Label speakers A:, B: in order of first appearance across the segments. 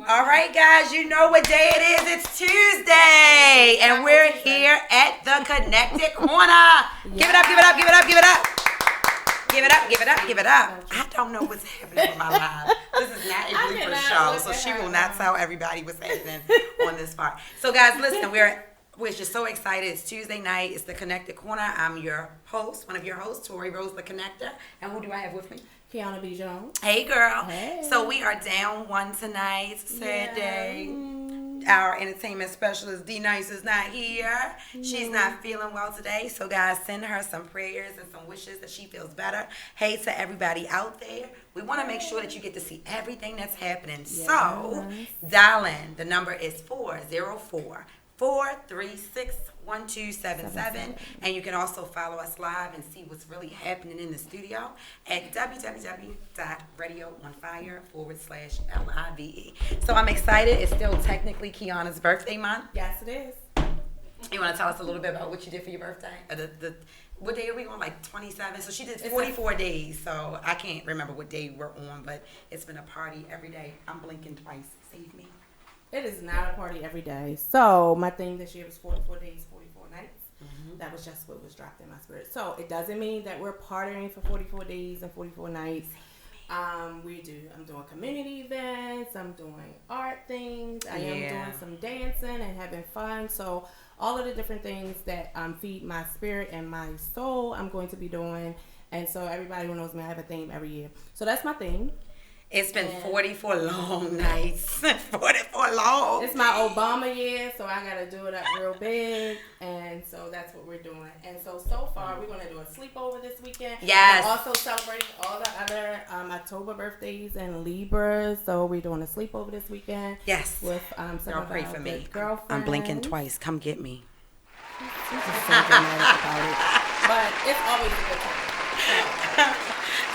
A: All right, guys, you know what day it is. It's Tuesday, and we're here at the Connected Corner. Give it up, give it up, give it up, give it up. Give it up, give it up, give it up. I don't know what's happening with my live. This is not a blooper show, so she will not tell everybody what's happening on this part. So, guys, listen, we're just so excited. It's Tuesday night. It's the Connected Corner. I'm your host, one of your hosts, Tori Rose, the Connector. And who do I have with me?
B: Kiana B. Jones.
A: Hey, girl.
B: Hey.
A: So we are down one tonight. It's a sad day. Our entertainment specialist, D-Nice, is not here. She's not feeling well today. So, guys, send her some prayers and some wishes that she feels better. Hey to everybody out there. We want to make sure that you get to see everything that's happening. Yes. So, dial in. The number is 404-436-1277, and you can also follow us live and see what's really happening in the studio at www.RadioOnFire/LIVE. So I'm excited. It's still technically Kiana's birthday month.
B: Yes, it is.
A: You want to tell us a little bit about what you did for your birthday? What day are we on? Like 27? So she did 44 days. So I can't remember what day we're on, but it's been a party every day. I'm blinking twice. Save me.
B: It is not a party every day. So my thing this year was 44 days, 44 nights. Mm-hmm. That was just what was dropped in my spirit. So it doesn't mean that we're partying for 44 days and 44 nights. I'm doing community events. I'm doing art things. I am doing some dancing and having fun. So all of the different things that feed my spirit and my soul, I'm going to be doing. And so everybody who knows me, I have a theme every year. So that's my theme.
A: It's been 44 long nights. 44 long.
B: It's my Obama year, so I got to do it up real big. And so that's what we're doing. And so far, we're going to do a sleepover this weekend.
A: Yes.
B: We're also celebrating all the other October birthdays and Libras. So we're doing a sleepover this weekend.
A: Yes.
B: With some
A: Girl,
B: of
A: pray
B: our
A: for me.
B: girlfriends.
A: I'm blinking twice. Come get me.
B: She's just so dramatic about it. But it's always a good time.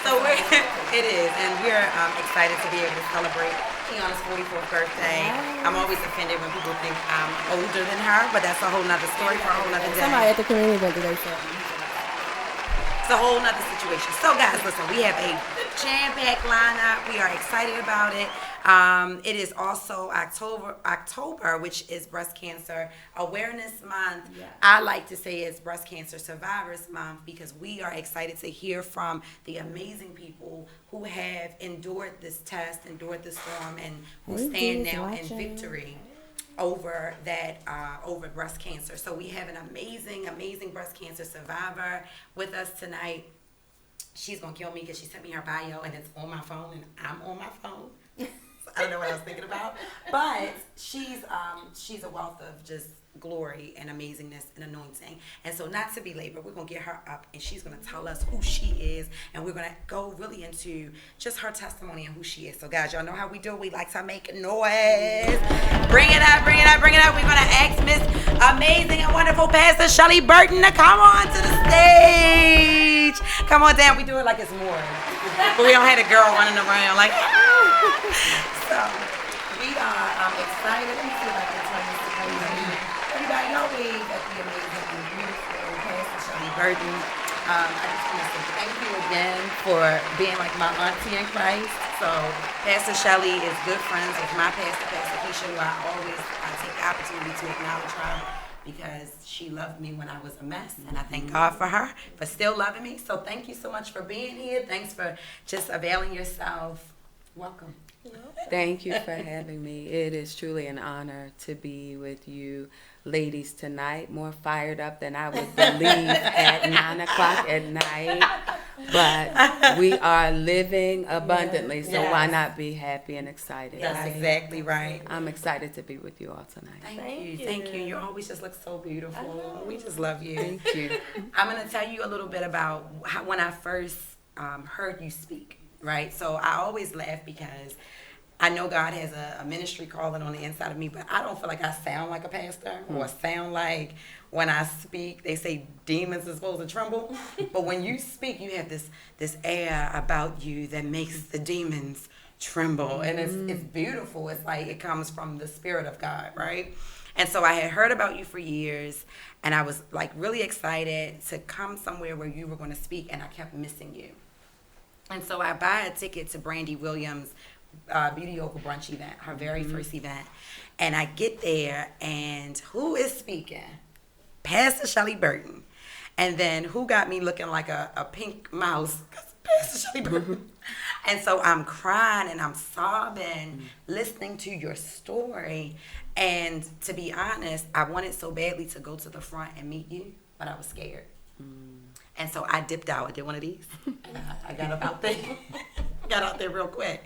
A: So it is, and we're excited to be able to celebrate Kiana's 44th birthday. Yes. I'm always offended when people think I'm older than her, but that's a whole nother story for a whole nother day.
B: Somebody at the community event today said
A: it's a whole nother situation. So, guys, listen, we have a jam-packed lineup. We are excited about it. It is also October, which is Breast Cancer Awareness Month. Yeah. I like to say it's Breast Cancer Survivors Month because we are excited to hear from the amazing people who have endured this test, endured the storm, and who stand now in victory over breast cancer. So we have an amazing breast cancer survivor with us tonight. She's gonna kill me because she sent me her bio and it's on my phone and I'm on my phone. I don't know what I was thinking about, but she's a wealth of just glory and amazingness and anointing. And so, not to belabor, we're gonna get her up and she's gonna tell us who she is, and we're gonna go really into just her testimony and who she is. So, guys, y'all know how we do. We like to make noise. Bring it up, bring it up, bring it up. We're gonna ask Miss Amazing and Wonderful Pastor Shelley Burton to come on to the stage. Come on down. We do it like it's more, but we don't have a girl running around like. So we are excited. Let me see if I can turn this to everybody know we got the amazing and beautiful Pastor Shelley Burton. I just want to say thank you again for being like my auntie in Christ. So Pastor Shelley is good friends with my pastor, Pastor Keisha, who I take the opportunity to acknowledge her because she loved me when I was a mess, and I thank God for her for still loving me. So thank you so much for being here. Thanks for just availing yourself. Welcome.
C: Thank you for having me. It is truly an honor to be with you ladies tonight. More fired up than I would believe at 9 o'clock at night. But we are living abundantly, so why not be happy and excited?
A: That's exactly right.
C: I'm excited to be with you all tonight.
A: Thank you. You always just look so beautiful. We just love you.
C: Thank you.
A: I'm going to tell you a little bit about when I first heard you speak. Right, so I always laugh because I know God has a ministry calling on the inside of me, but I don't feel like I sound like a pastor or sound like when I speak, they say demons are supposed to tremble. But when you speak, you have this air about you that makes the demons tremble. And it's beautiful. It's like it comes from the Spirit of God, right? And so I had heard about you for years, and I was like really excited to come somewhere where you were going to speak, and I kept missing you. And so I buy a ticket to Brandy Williams' Beauty Over Brunch event, her very first event. And I get there, and who is speaking? Pastor Shelley Burton. And then who got me looking like a pink mouse? Pastor Shelley Burton. And so I'm crying and I'm sobbing, listening to your story. And to be honest, I wanted so badly to go to the front and meet you, but I was scared. And so I dipped out. I did one of these. And I got up out there. Got out there real quick.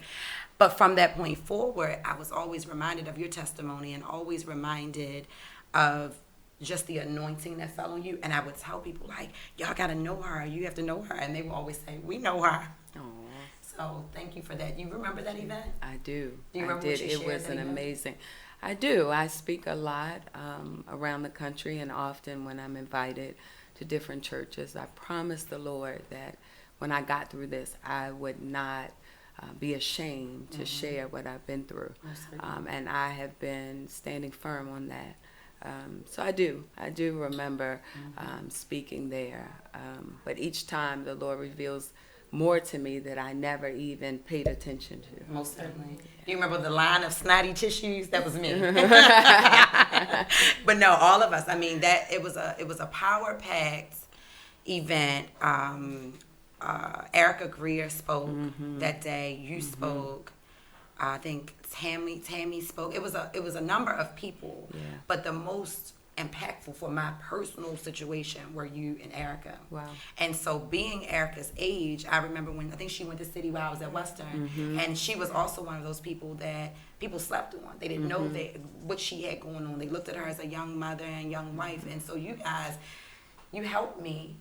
A: But from that point forward, I was always reminded of your testimony and always reminded of just the anointing that fell on you. And I would tell people, like, y'all got to know her. You have to know her. And they would always say, we know her.
C: Aww.
A: So thank you for that. You remember that event?
C: I do.
A: Do you remember
C: I
A: what
C: did.
A: you
C: It
A: shared
C: was
A: that
C: an
A: event?
C: amazing. I do. I speak a lot around the country, and often when I'm invited to different churches, I promise the Lord that when I got through this, I would not be ashamed to share what I've been through. And I have been standing firm on that. So I do remember speaking there. But each time the Lord reveals more to me that I never even paid attention to.
A: Most certainly. Do you remember the line of snotty tissues? That was me. But no, all of us. I mean, that it was a power-packed event. Erica Greer spoke that day. You spoke. I think Tammy spoke. It was a number of people.
C: Yeah.
A: But the most impactful for my personal situation were you and Erica.
C: Wow.
A: And so being Erica's age, I remember when I think she went to City while I was at Western, and she was also one of those people that people slept on. They didn't know that what she had going on. They looked at her as a young mother and young wife. And so you guys, you helped me,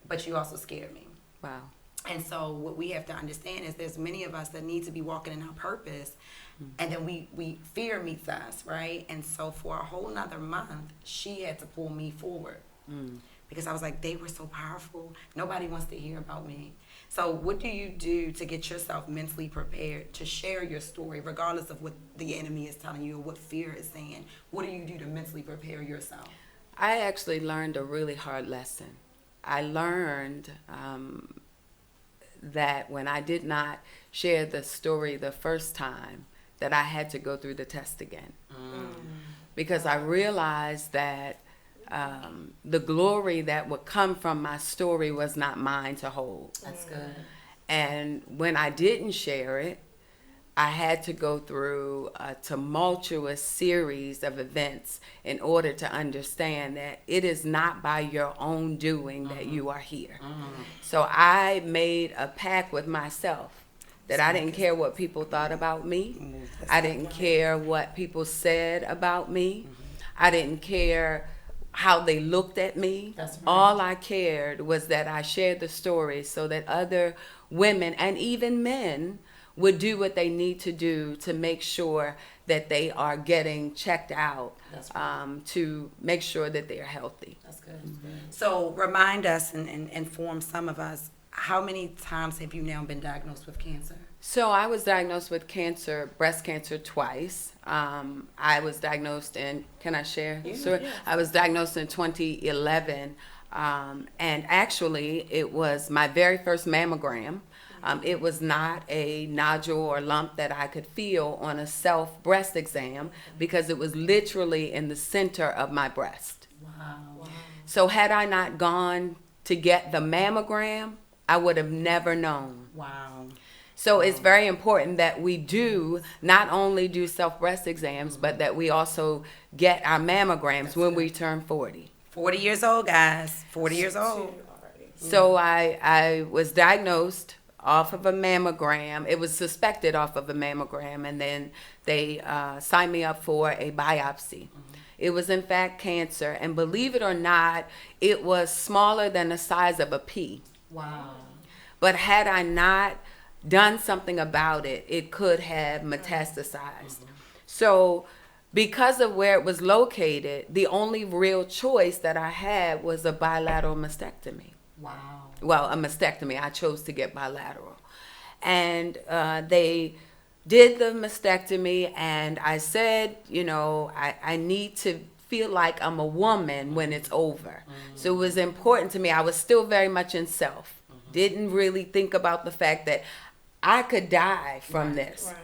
A: but you also scared me.
C: Wow.
A: And so what we have to understand is there's many of us that need to be walking in our purpose, and then we fear meets us, right? And so for a whole nother month, she had to pull me forward because I was like, they were so powerful. Nobody wants to hear about me. So what do you do to get yourself mentally prepared to share your story, regardless of what the enemy is telling you or what fear is saying? What do you do to mentally prepare yourself?
C: I actually learned a really hard lesson. I learned that when I did not share the story the first time, that I had to go through the test again. Because I realized that the glory that would come from my story was not mine to hold.
A: That's good.
C: And when I didn't share it, I had to go through a tumultuous series of events in order to understand that it is not by your own doing that you are here. So I made a pact with myself that I didn't care what people thought about me. I didn't care what people said about me. I didn't care how they looked at me.
A: That's right.
C: All I cared was that I shared the story so that other women and even men would do what they need to do to make sure that they are getting checked out, to make sure that they are healthy.
A: That's good. So remind us and inform some of us, how many times have you now been diagnosed with cancer?
C: So I was diagnosed with breast cancer twice. I was diagnosed in, can I share? Sure. Yes. I was diagnosed in 2011, and actually it was my very first mammogram. It was not a nodule or lump that I could feel on a self breast exam because it was literally in the center of my breast.
A: Wow.
C: So had I not gone to get the mammogram, I would have never known.
A: Wow.
C: So it's very important that we do not only do self breast exams, but that we also get our mammograms when we turn 40.
A: 40 years old, guys. 40 years old.
C: So I was diagnosed off of a mammogram. It was suspected off of a mammogram, and then they signed me up for a biopsy. It was in fact cancer, and believe it or not, it was smaller than the size of a pea.
A: Wow.
C: But had I not done something about it, it could have metastasized. So because of where it was located, the only real choice that I had was a bilateral mastectomy.
A: Wow.
C: Well, a mastectomy. I chose to get bilateral. And they did the mastectomy, and I said, I need to feel like I'm a woman when it's over. So it was important to me. I was still very much in self. Didn't really think about the fact that I could die from this. Right.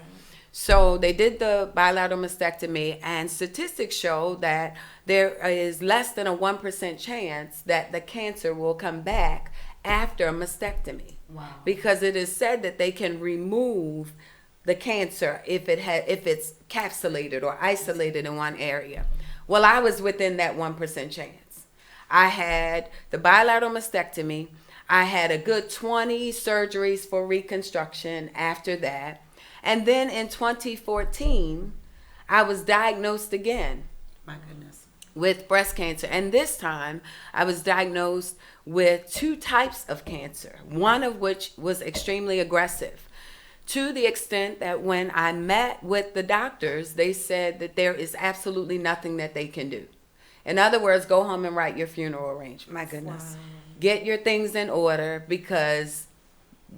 C: So they did the bilateral mastectomy, and statistics show that there is less than a 1% chance that the cancer will come back after a mastectomy.
A: Wow.
C: Because it is said that they can remove the cancer if it's capsulated or isolated in one area. Well, I was within that 1% chance. I had the bilateral mastectomy. I had a good 20 surgeries for reconstruction after that. And then in 2014, I was diagnosed again.
A: My goodness.
C: With breast cancer. And this time, I was diagnosed with 2 types of cancer, one of which was extremely aggressive, to the extent that when I met with the doctors, they said that there is absolutely nothing that they can do. In other words, go home and write your funeral arrangement.
A: My goodness.
B: Wow.
C: Get your things in order, because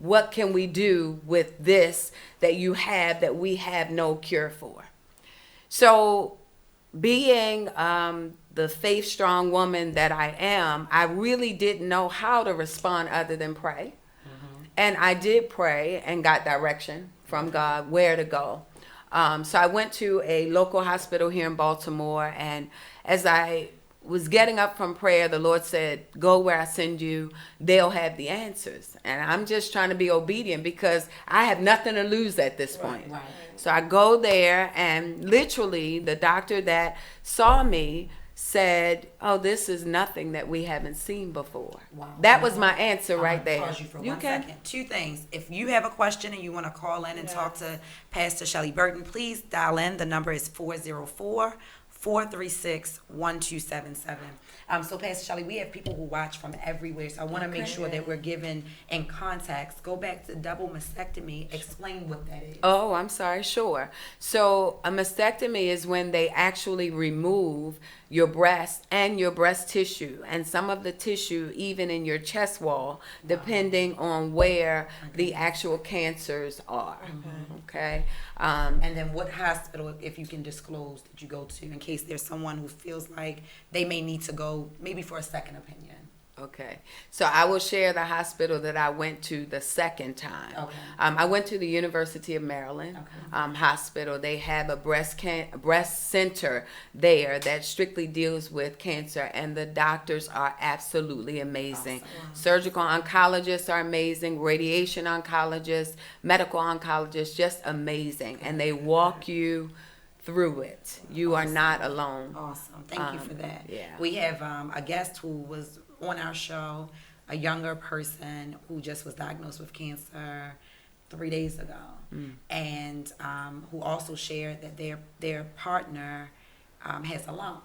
C: what can we do with this that you have that we have no cure for? So being the faith strong woman that I am, I really didn't know how to respond other than pray. And I did pray and got direction from God where to go. So I went to a local hospital here in Baltimore, and as I was getting up from prayer, the Lord said, go where I send you, they'll have the answers. And I'm just trying to be obedient because I have nothing to lose at this point.
A: Right.
C: So I go there, and literally the doctor that saw me said, oh, this is nothing that we haven't seen before.
A: Wow.
C: That was my answer right
A: I'm
C: there.
A: gonna pause you for
C: You
A: one
C: can.
A: second. 2 things. If you have a question and you want to call in and talk to Pastor Shelley Burton, please dial in. The number is 404-436-1277. So Pastor Shelley, we have people who watch from everywhere, so I want to make sure that we're given in context. Go back to double mastectomy. Explain what that is.
C: Oh, I'm sorry, sure. So a mastectomy is when they actually remove your breast and your breast tissue, and some of the tissue even in your chest wall, depending on where the actual cancers are. Okay.
A: And then what hospital, if you can disclose, did you go to, in case there's someone who feels like they may need to go maybe for a second opinion?
C: Okay, so I will share the hospital that I went to the second time.
A: Okay.
C: I went to the University of Maryland hospital. They have a breast center there that strictly deals with cancer, and the doctors are absolutely amazing.
A: Awesome.
C: Surgical oncologists are amazing, radiation oncologists, medical oncologists, just amazing, and they walk you through it. You are not alone.
A: Awesome. Thank you for that.
C: Yeah.
A: We have a guest who was on our show, a younger person who just was diagnosed with cancer 3 days ago, and who also shared that their partner has a lump.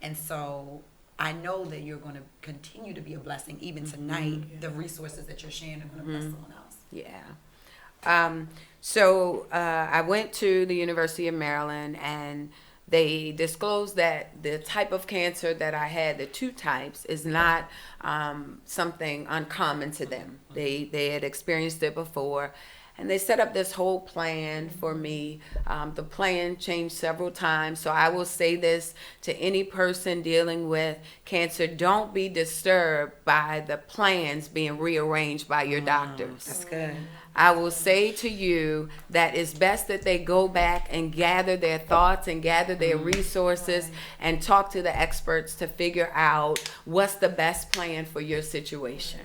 A: And so I know that you're going to continue to be a blessing even tonight. The resources that you're sharing are going to bless someone else.
C: Yeah. So I went to the University of Maryland, and they disclosed that the type of cancer that I had, the 2 types, is not something uncommon to them. They had experienced it before, and they set up this whole plan for me. The plan changed several times, so I will say this to any person dealing with cancer: don't be disturbed by the plans being rearranged by your doctors.
A: That's good.
C: I will say to you that it's best that they go back and gather their thoughts and gather their resources and talk to the experts to figure out what's the best plan for your situation.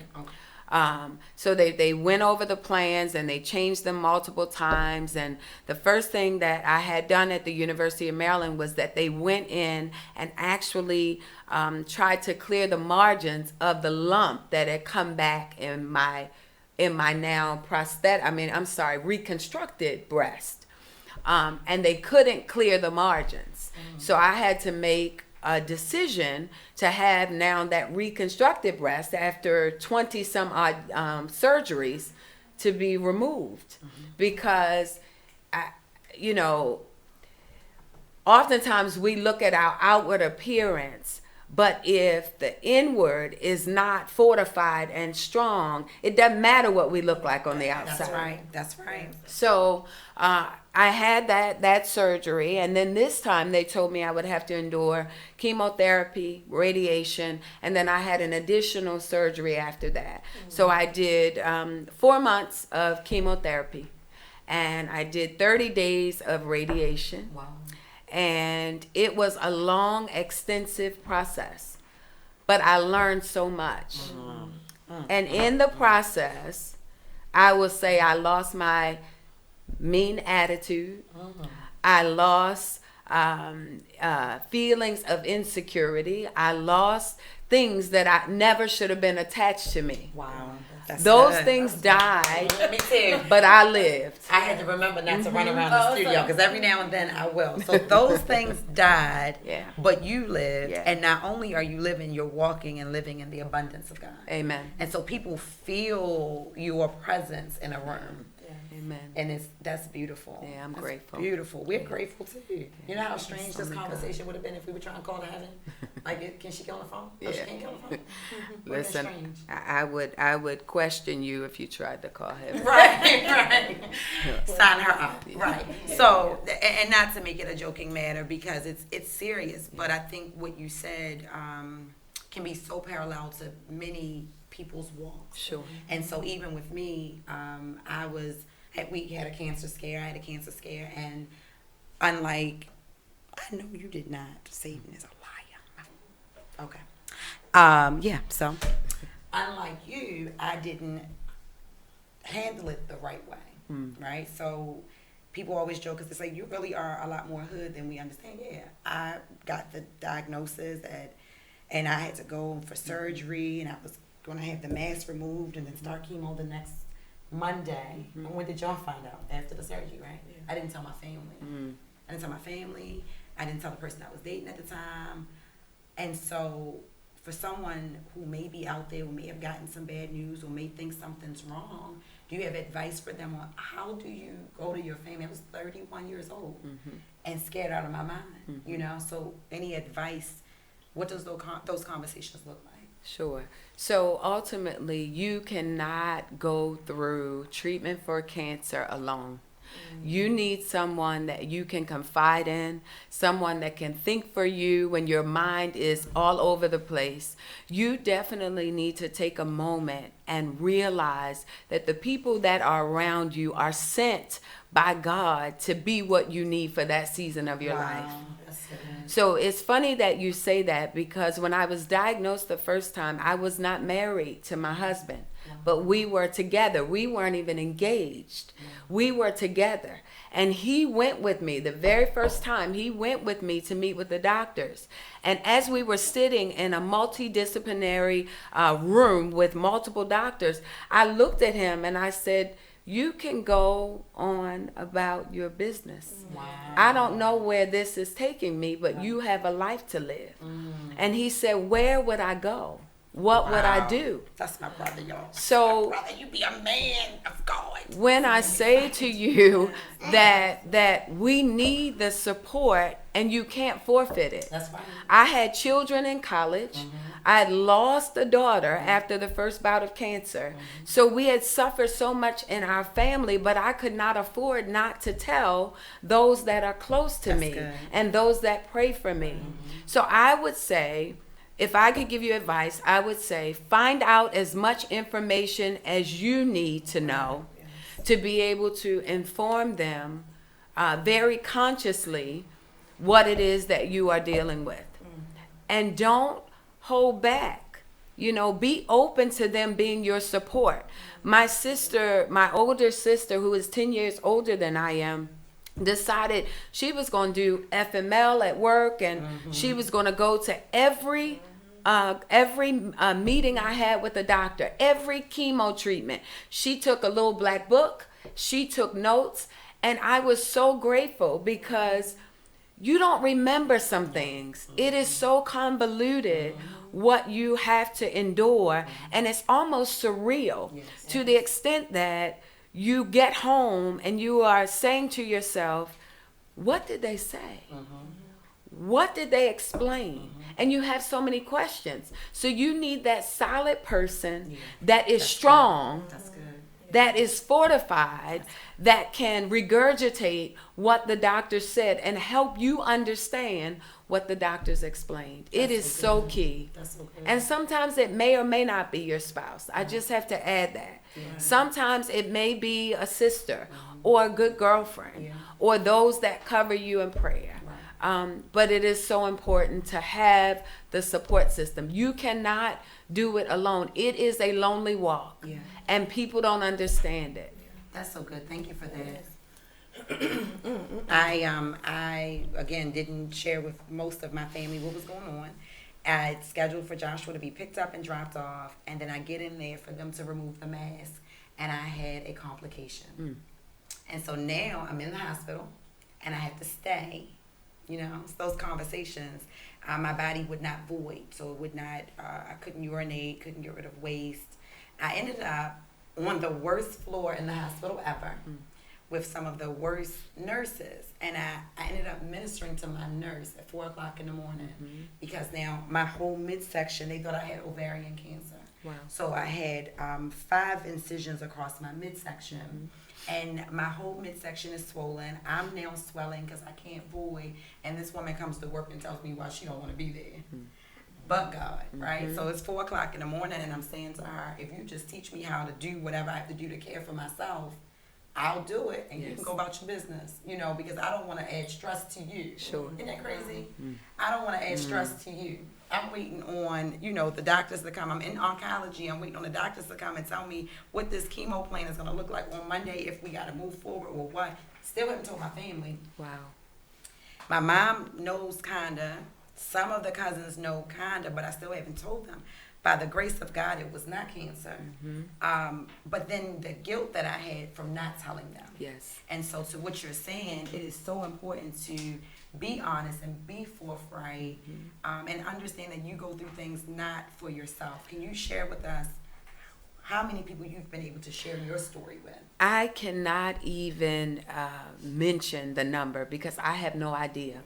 C: So they went over the plans, and they changed them multiple times. And the first thing that I had done at the University of Maryland was that they went in and actually tried to clear the margins of the lump that had come back in my now reconstructed breast. And they couldn't clear the margins. So I had to make a decision to have now that reconstructed breast, after 20 some odd surgeries, to be removed. Because, oftentimes we look at our outward appearance, but if the inward is not fortified and strong, it doesn't matter what we look like on the outside.
A: That's right.
C: So I had that surgery, and then this time they told me I would have to endure chemotherapy, radiation, and then I had an additional surgery after that. So I did 4 months of chemotherapy, and I did 30 days of radiation.
A: Wow.
C: And it was a long, extensive process, but I learned so much. And in the process, I will say I lost my mean attitude. I lost feelings of insecurity. I lost things that I never should have been attached to me.
A: Wow.
C: Those things died,
A: Me too.
C: but I lived.
A: I had to remember not to run around the studio because every now and then I will. So those things died, but you lived.
C: Yeah.
A: And not only are you living, you're walking and living in the abundance of God.
C: Amen.
A: And so people feel your presence in a room.
C: Amen.
A: And that's beautiful.
C: Yeah, I'm
A: That's
C: grateful.
A: Beautiful. We're grateful too. You know how strange
C: So
A: this
C: many
A: conversation would have been if we were trying to call to heaven? Like, can she get on the phone? Oh, she
C: Yeah.
A: can't get on the phone?
C: Listen,
A: Strange.
C: I would question you if you tried to call heaven.
A: Right. Sign her up. Right. So, and not to make it a joking matter because it's serious, but I think what you said can be so parallel to many people's walks.
C: Sure.
A: And so even with me, we had a cancer scare. I had a cancer scare, and unlike, I know you did not. Satan is a liar. Okay. Yeah. So, unlike you, I didn't handle it the right way. Right. So, people always joke because they say you really are a lot more hood than we understand. Yeah. I got the diagnosis and I had to go for surgery, and I was going to have the mass removed and then start chemo the next Monday. And when did y'all find out? After the surgery, right? Yeah. I didn't tell my family. I didn't tell my family. I didn't tell the person I was dating at the time. And so for someone who may be out there, who may have gotten some bad news or may think something's wrong, do you have advice for them on how do you go to your family? I was 31 years old and scared out of my mind, you know? So any advice, what does those conversations look like?
C: Sure. So ultimately, you cannot go through treatment for cancer alone. You need someone that you can confide in, someone that can think for you when your mind is all over the place. You definitely need to take a moment and realize that the people that are around you are sent by God to be what you need for that season of your life. So it's funny that you say that because when I was diagnosed the first time, I was not married to my husband, but we were together. We weren't even engaged. We were together. And he went with me the very first time. He went with me to meet with the doctors. And as we were sitting in a multidisciplinary room with multiple doctors, I looked at him and I said, you can go on about your business.
A: Wow.
C: I don't know where this is taking me, but you have a life to live. And he said, where would I go? What would I do?
A: That's my brother, y'all.
C: So,
A: my brother, you be a man of God.
C: When I say to you that we need the support and you can't forfeit it.
A: That's right.
C: I had children in college. I had lost a daughter after the first bout of cancer. So we had suffered so much in our family, but I could not afford not to tell those that are close to me and those that pray for me. So I would say, if I could give you advice, I would say find out as much information as you need to know to be able to inform them very consciously what it is that you are dealing with. And don't hold back. You know, be open to them being your support. My sister, my older sister, who is 10 years older than I am, decided she was going to do FML at work, and she was going to go to every meeting I had with the doctor, every chemo treatment. She took a little black book, she took notes, and I was so grateful because you don't remember some things. It is so convoluted what you have to endure, and it's almost surreal to the extent that you get home and you are saying to yourself, what did they say? What did they explain? And you have so many questions. So you need that solid person that is strong.
A: That's good.
C: that is fortified, that can regurgitate what the doctor said and help you understand what the doctors explained. It is so key.
A: That's so good.
C: And sometimes it may or may not be your spouse. I just have to add that. Sometimes it may be a sister or a good girlfriend or those that cover you in prayer. But it is so important to have the support system. You cannot do it alone. It is a lonely walk, and people don't understand it.
A: That's so good. Thank you for that. I again didn't share with most of my family what was going on. I scheduled for Joshua to be picked up and dropped off, and then I get in there for them to remove the mask, and I had a complication. And so now I'm in the hospital, and I have to stay. You know, it's those conversations. My body would not void, so it would not. I couldn't urinate, couldn't get rid of waste. I ended up on the worst floor in the hospital ever, with some of the worst nurses, and I ended up ministering to my nurse at 4:00 in the morning because now my whole midsection, they thought I had ovarian cancer.
C: Wow.
A: So I had 5 incisions across my midsection. And my whole midsection is swollen. I'm now swelling because I can't void. And this woman comes to work and tells me why she don't want to be there. But God, right? So it's 4:00 in the morning, and I'm saying to her, if you just teach me how to do whatever I have to do to care for myself, I'll do it, and you can go about your business, you know, because I don't want to add stress to you.
C: Sure.
A: Isn't that crazy? I don't want to add stress to you. I'm waiting on, you know, the doctors to come. I'm in oncology. I'm waiting on the doctors to come and tell me what this chemo plan is going to look like on Monday, if we got to move forward or what. Still haven't told my family.
C: Wow.
A: My mom knows kinda. Some of the cousins know kinda, but I still haven't told them. By the grace of God, it was not cancer. But then the guilt that I had from not telling them.
C: Yes.
A: And so to what you're saying, it is so important to be honest and be forthright, and understand that you go through things not for yourself. Can you share with us how many people you've been able to share your story with?
C: I cannot even mention the number because I have no idea.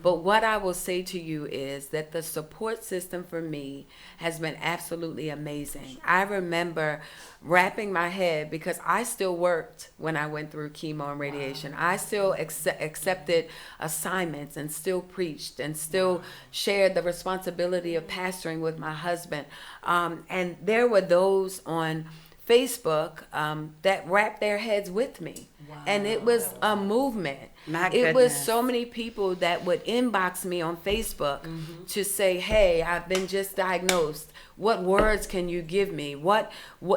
C: But what I will say to you is that the support system for me has been absolutely amazing. I remember wrapping my head because I still worked when I went through chemo and radiation. I still accepted assignments and still preached and still shared the responsibility of pastoring with my husband. And there were those on Facebook that wrapped their heads with me. And it was a movement. It was so many people that would inbox me on Facebook to say, hey, I've been just diagnosed. What words can you give me? What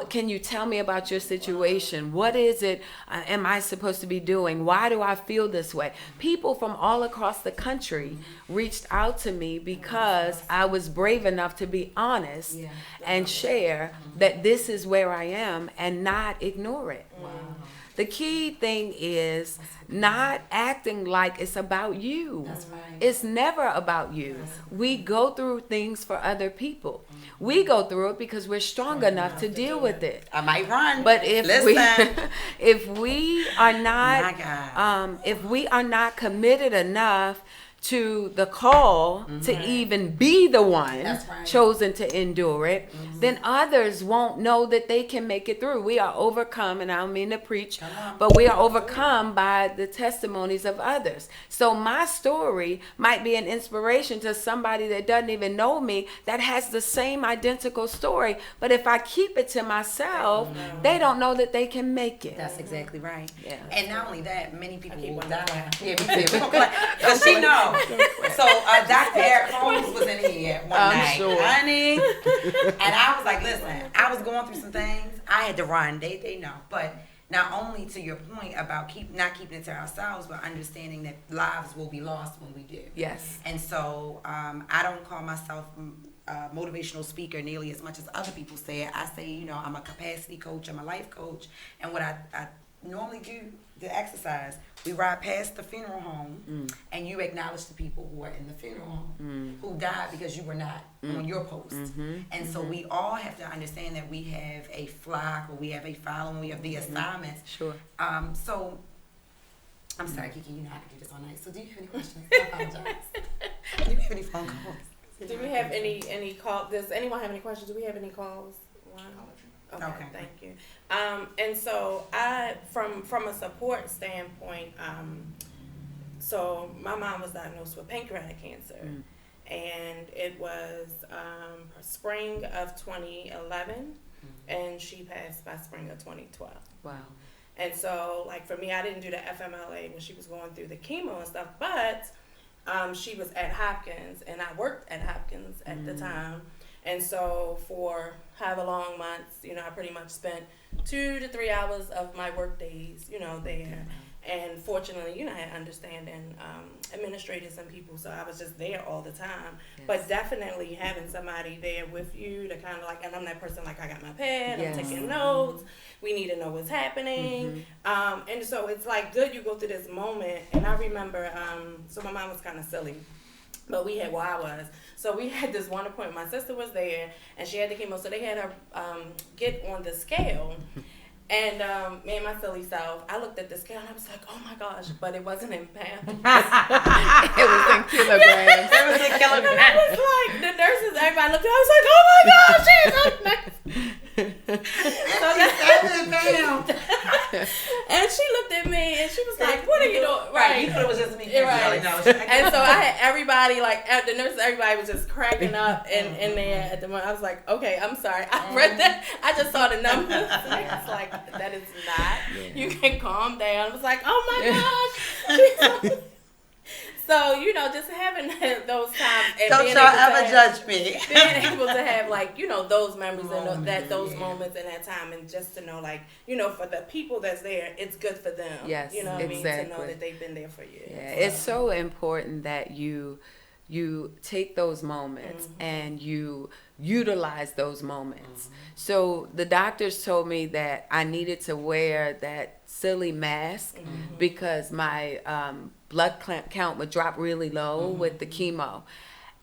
C: can you tell me about your situation? What is it am I supposed to be doing? Why do I feel this way? People from all across the country reached out to me because I was brave enough to be honest and share that this is where I am and not ignore it. The key thing is not acting like it's about you.
A: That's right.
C: It's never about you. We go through things for other people. We go through it because we're strong enough to deal with it.
A: I might run.
C: But if we are not
A: My God.
C: if we are not committed enough to the call to even be the one
A: That's right.
C: chosen to endure it, then others won't know that they can make it through. We are overcome, and I don't mean to preach, but we are overcome by the testimonies of others. So my story might be an inspiration to somebody that doesn't even know me that has the same identical story. But if I keep it to myself, they don't know that they can make it.
A: That's exactly right.
C: Yeah.
A: And not only that, many people will die. Yeah, me too. Because she knows. So Dr. Eric Holmes was in here one night, honey, and I was like, listen, I was going through some things. I had to run. They know. But not only to your point about not keeping it to ourselves, but understanding that lives will be lost when we do.
C: Yes.
A: And so I don't call myself a motivational speaker nearly as much as other people say it. I say, you know, I'm a capacity coach. I'm a life coach. And what I normally do to exercise, we ride past the funeral home and you acknowledge the people who are in the funeral home who died because you were not on your post. And so we all have to understand that we have a flock, or we have a following, we have the assignments.
C: Sure.
A: So I'm sorry, Kiki, you know I could do this all night. So do you have any questions? I apologize. Do you have any phone calls?
B: Do we have any call? Does anyone have any questions? Do we have any calls? One. Okay, thank you. And so I, from a support standpoint, so my mom was diagnosed with pancreatic cancer, and it was spring of 2011, and she passed by spring of 2012.
C: Wow.
B: And so, like, for me, I didn't do the FMLA when she was going through the chemo and stuff, but she was at Hopkins, and I worked at Hopkins at the time. And so for however long months, you know, I pretty much spent 2 to 3 hours of my work days, you know, there. And fortunately, you know, I had understanding administrators and people, so I was just there all the time. Yes. But definitely having somebody there with you to kind of like, and I'm that person, like, I got my pad, I'm taking notes, we need to know what's happening. And so it's like good you go through this moment. And I remember, so my mom was kind of silly, but we had, well, I was. So we had this one appointment. My sister was there, and she had the chemo, so they had her get on the scale. And me and my silly self, I looked at the scale and I was like, oh my gosh, but it wasn't in pounds. It
C: was in kilograms.
B: It was in kilograms. And I was like, the nurses, everybody looked at me, I was like, oh my gosh, she's so nice. And she looked at me and she was like, what are you doing?
A: Right, you thought it was just me.
B: Right. And so I had everybody, like, the nurses, everybody was just cracking up in there at the moment. I was like, okay, I'm sorry. I read that. I just saw the numbers. And I was like, that is not. Yeah. You can calm down. I was like, oh my gosh. So, you know, just having those times. And
A: don't y'all ever judge me.
B: Being able to have, like, you know, those memories and those moments in that time. And just to know, like, you know, for the people that's there, it's good for them.
C: Yes,
B: you know what
C: exactly.
B: I mean? To know that they've been there for you.
C: Yeah, it's so important that you take those moments and you utilize those moments. So the doctors told me that I needed to wear that silly mask because my blood count would drop really low with the chemo.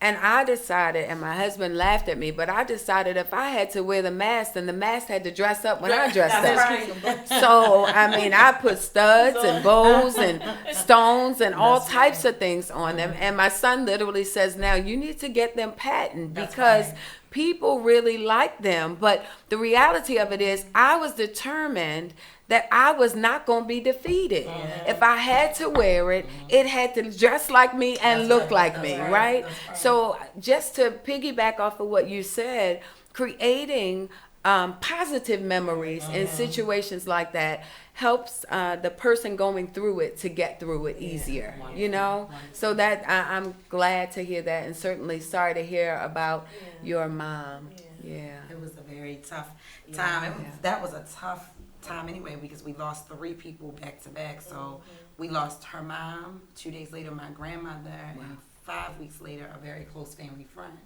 C: And I decided, and my husband laughed at me, but I decided if I had to wear the mask, then the mask had to dress up when I dressed up. Right. So, I mean, I put studs and bows and stones and all types of things on them. And my son literally says, now you need to get them patent because people really like them. But the reality of it is I was determined that I was not going to be defeated. If I had to wear it, it had to dress like me and look like me, right? So just to piggyback off of what you said, creating positive memories in situations like that helps the person going through it to get through it easier, you know? So that I'm glad to hear that, and certainly sorry to hear about your mom. Yeah.
A: It was a very tough time. That was a tough time anyway because we lost 3 people back to back. So we lost her mom, 2 days later my grandmother, and 5 weeks later a very close family friend.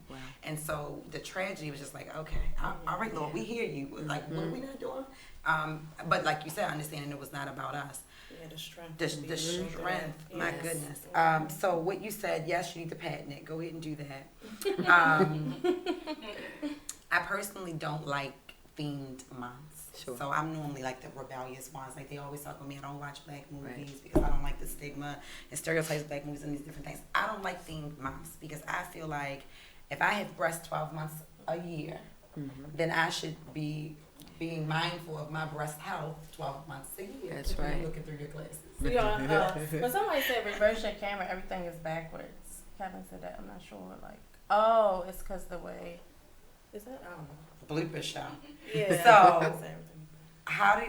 A: And so the tragedy was just like, okay, all right, Lord, we hear you. Like, what are we not doing? But like you said, understanding it was not about us.
B: Yeah, the strength.
A: The strength. My goodness. So what you said, yes, you need to patent it. Go ahead and do that. I personally don't like themed months.
C: Sure.
A: So I'm normally like the rebellious ones. Like they always talk with me, I don't watch black movies because I don't like the stigma and stereotypes of black movies and these different things. I don't like themed months because I feel like if I have breast 12 months a year, then I should be being mindful of my breast health 12 months a year.
C: That's right.
A: Looking through your glasses.
B: When somebody said reverse your camera, everything is backwards. Kevin said that. I'm not sure. Like, oh, it's because the way. Is that? I don't know.
A: Blooper show.
B: Yeah.
A: So,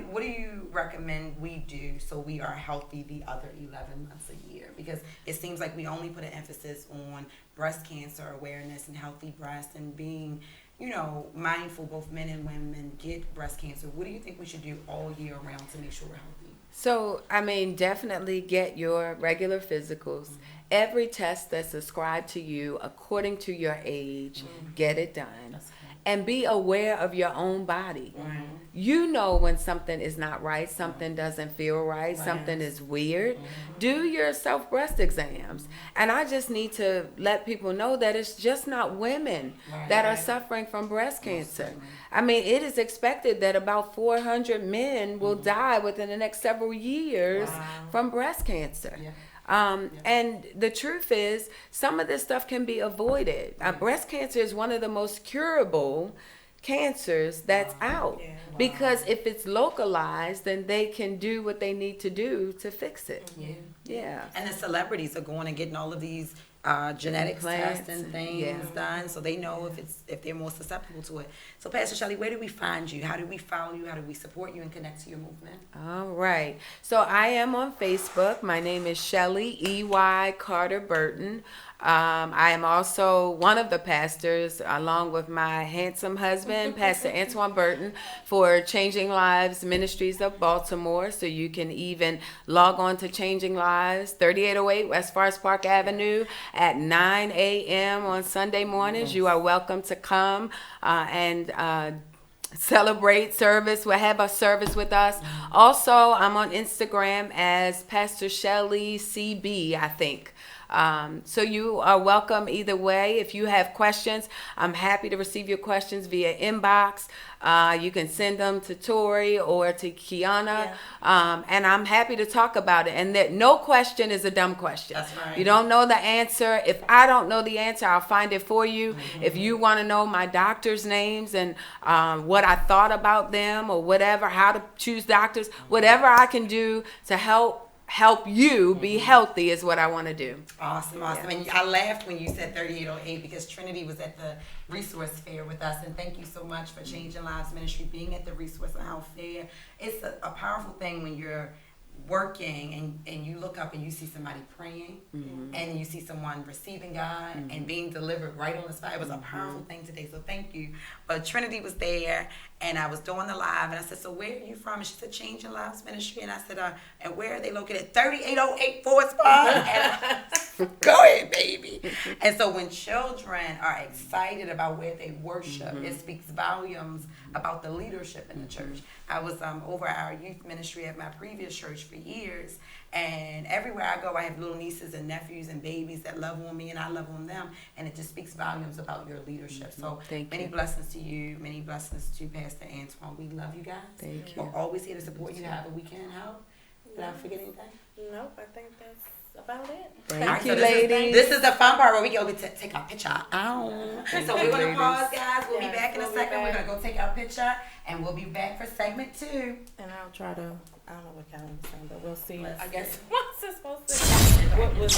A: what do you recommend we do so we are healthy the other 11 months a year? Because it seems like we only put an emphasis on breast cancer awareness and healthy breasts and being, you know, mindful both men and women get breast cancer. What do you think we should do all year round to make sure we're healthy?
C: So, I mean, definitely get your regular physicals. Every test that's ascribed to you according to your age, get it done. And be aware of your own body. You know when something is not right, something doesn't feel right, something is weird. Do your self-breast exams. And I just need to let people know that it's just not women that are suffering from breast cancer. I mean, it is expected that about 400 men will die within the next several years from breast cancer. And the truth is, some of this stuff can be avoided. Breast cancer is one of the most curable cancers that's out.
B: Yeah.
C: Because if it's localized, then they can do what they need to do to fix it. Yeah.
A: And the celebrities are going and getting all of these genetics
C: Implants
A: tests and
C: and-
A: things
C: yeah.
A: done, so they know if they're more susceptible to it. So, Pastor Shelley, where do we find you? How do we follow you? How do we support you and connect to your movement?
C: All right. So I am on Facebook. My name is Shelley E.Y. Carter Burton. I am also one of the pastors, along with my handsome husband, Pastor Antoine Burton, for Changing Lives Ministries of Baltimore. So you can even log on to Changing Lives, 3808 West Forest Park Avenue at 9 a.m. on Sunday mornings. You are welcome to come and celebrate service. We'll have a service with us. Also, I'm on Instagram as Pastor Shelley CB, I think. So you are welcome either way. If you have questions, I'm happy to receive your questions via inbox. You can send them to Tori or to Kiana, and I'm happy to talk about it. And that no question is a dumb question.
A: That's right.
C: You don't know the answer. If I don't know the answer, I'll find it for you. If you want to know my doctor's names and what I thought about them or whatever, how to choose doctors, whatever I can do to help you be healthy is what I want to do.
A: Awesome. And I laughed when you said 3808 because Trinity was at the resource fair with us, and thank you so much for Changing Lives Ministry being at the resource and health fair. It's a powerful thing when you're working and you look up and you see somebody praying and you see someone receiving God and being delivered right on the spot. It was a powerful thing today, so thank you. But Trinity was there and I was doing the live and I said, so where are you from? And she said, Changing Lives Ministry. And I said, and where are they located? 3808 Forest Park. Go ahead, baby. And so when children are excited about where they worship, it speaks volumes about the leadership in the church. I was over our youth ministry at my previous church for years, and everywhere I go, I have little nieces and nephews and babies that love on me, and I love on them, and it just speaks volumes about your leadership. So many blessings to you, many blessings to Pastor Antoine. We love you guys.
C: Thank you.
A: We're always here to support you however we can help. Did I forget anything?
B: Nope, I think that's about it.
C: Thank you,
A: so
C: ladies.
A: This is the fun part where we go take our picture. So we're going to pause, guys. We'll be back in a second. We're going to go take our picture, and we'll be back for segment 2.
B: And I'll try to, I don't know what calendar's saying, but we'll see.
A: Let's
B: I guess
A: see.
B: what's it supposed to be? What was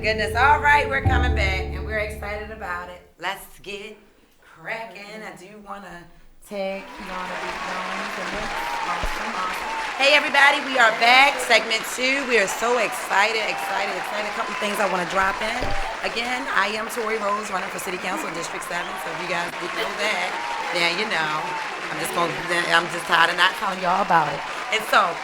A: goodness. All right, we're coming back, and we're excited about it. Let's get cracking. I do want to tag Kiana Jones. Awesome. Hey, everybody, we are back. Segment 2. We are so excited. A couple things I want to drop in. Again, I am Tori Rose, running for City Council District 7. So if you guys didn't know that, then you know. I'm just tired of not telling y'all about it. And so,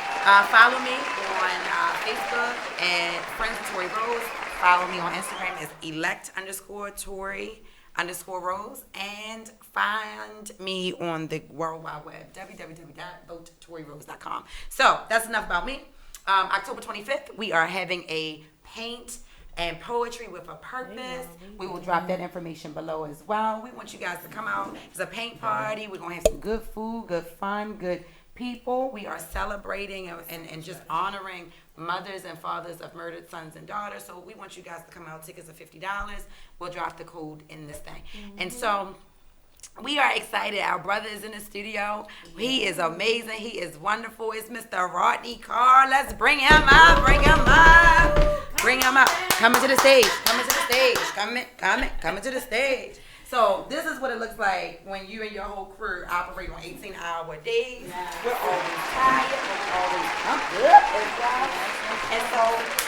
A: follow me on Facebook at Friends with Tori Rose. Follow me on Instagram as elect_Tori_Rose. And find me on the World Wide Web, www.votetoryrose.com. So that's enough about me. October 25th, we are having a paint and poetry with a purpose. We will drop that information below as well. We want you guys to come out. It's a paint party. We're going to have some good food, good fun, good people. We are celebrating and just honoring mothers and fathers of murdered sons and daughters. So we want you guys to come out. Tickets are $50. We'll drop the code in this thing. And so we are excited. Our brother is in the studio. He is amazing. He is wonderful. It's Mr. Rodney Carr. Let's bring him up. Coming to the stage. Coming to the stage. So this is what it looks like when you and your whole crew operate on 18-hour days. We're always tired, but we're always pumped up as well. And so,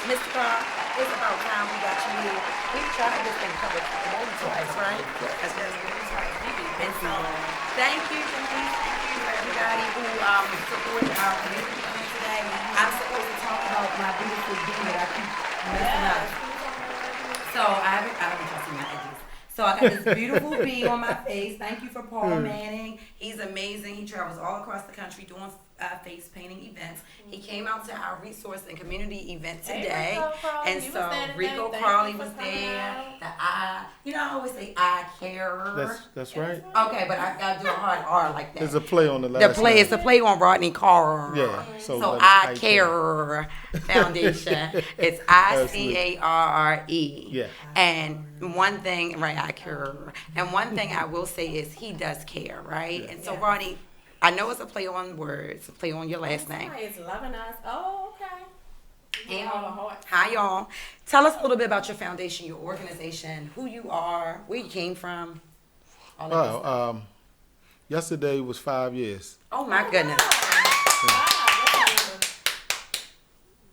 A: Mr. Carr, it's about time we got you here. We've tried this thing covered more than twice, right? That's right. And so, thank you, Denise. Thank you for everybody who supported our community today. I'm supposed to talk about my beautiful bee that I keep messing up. So I haven't seen my edges. So I got this beautiful bee on my face. Thank you for Paul Manning. He's amazing. He travels all across the country doing face painting events. He came out to our resource and community event today. And so Rico Crawley was there. I always say I care.
D: That's right.
A: Okay, but I gotta do a hard R like that.
D: There's a play on the last name.
A: It's a play on Rodney Carr.
D: Yeah.
A: So I Care Foundation. It's ICARRE.
D: Yeah.
A: And one thing, right, I care. And one thing I will say is he does care, right? Yeah. And so Rodney, I know it's a play on words, a play on your last name.
B: It's loving us. Oh, okay.
A: And hi, y'all. Tell us a little bit about your foundation, your organization, who you are, where you came from.
D: Yesterday was 5 years.
A: Oh my goodness.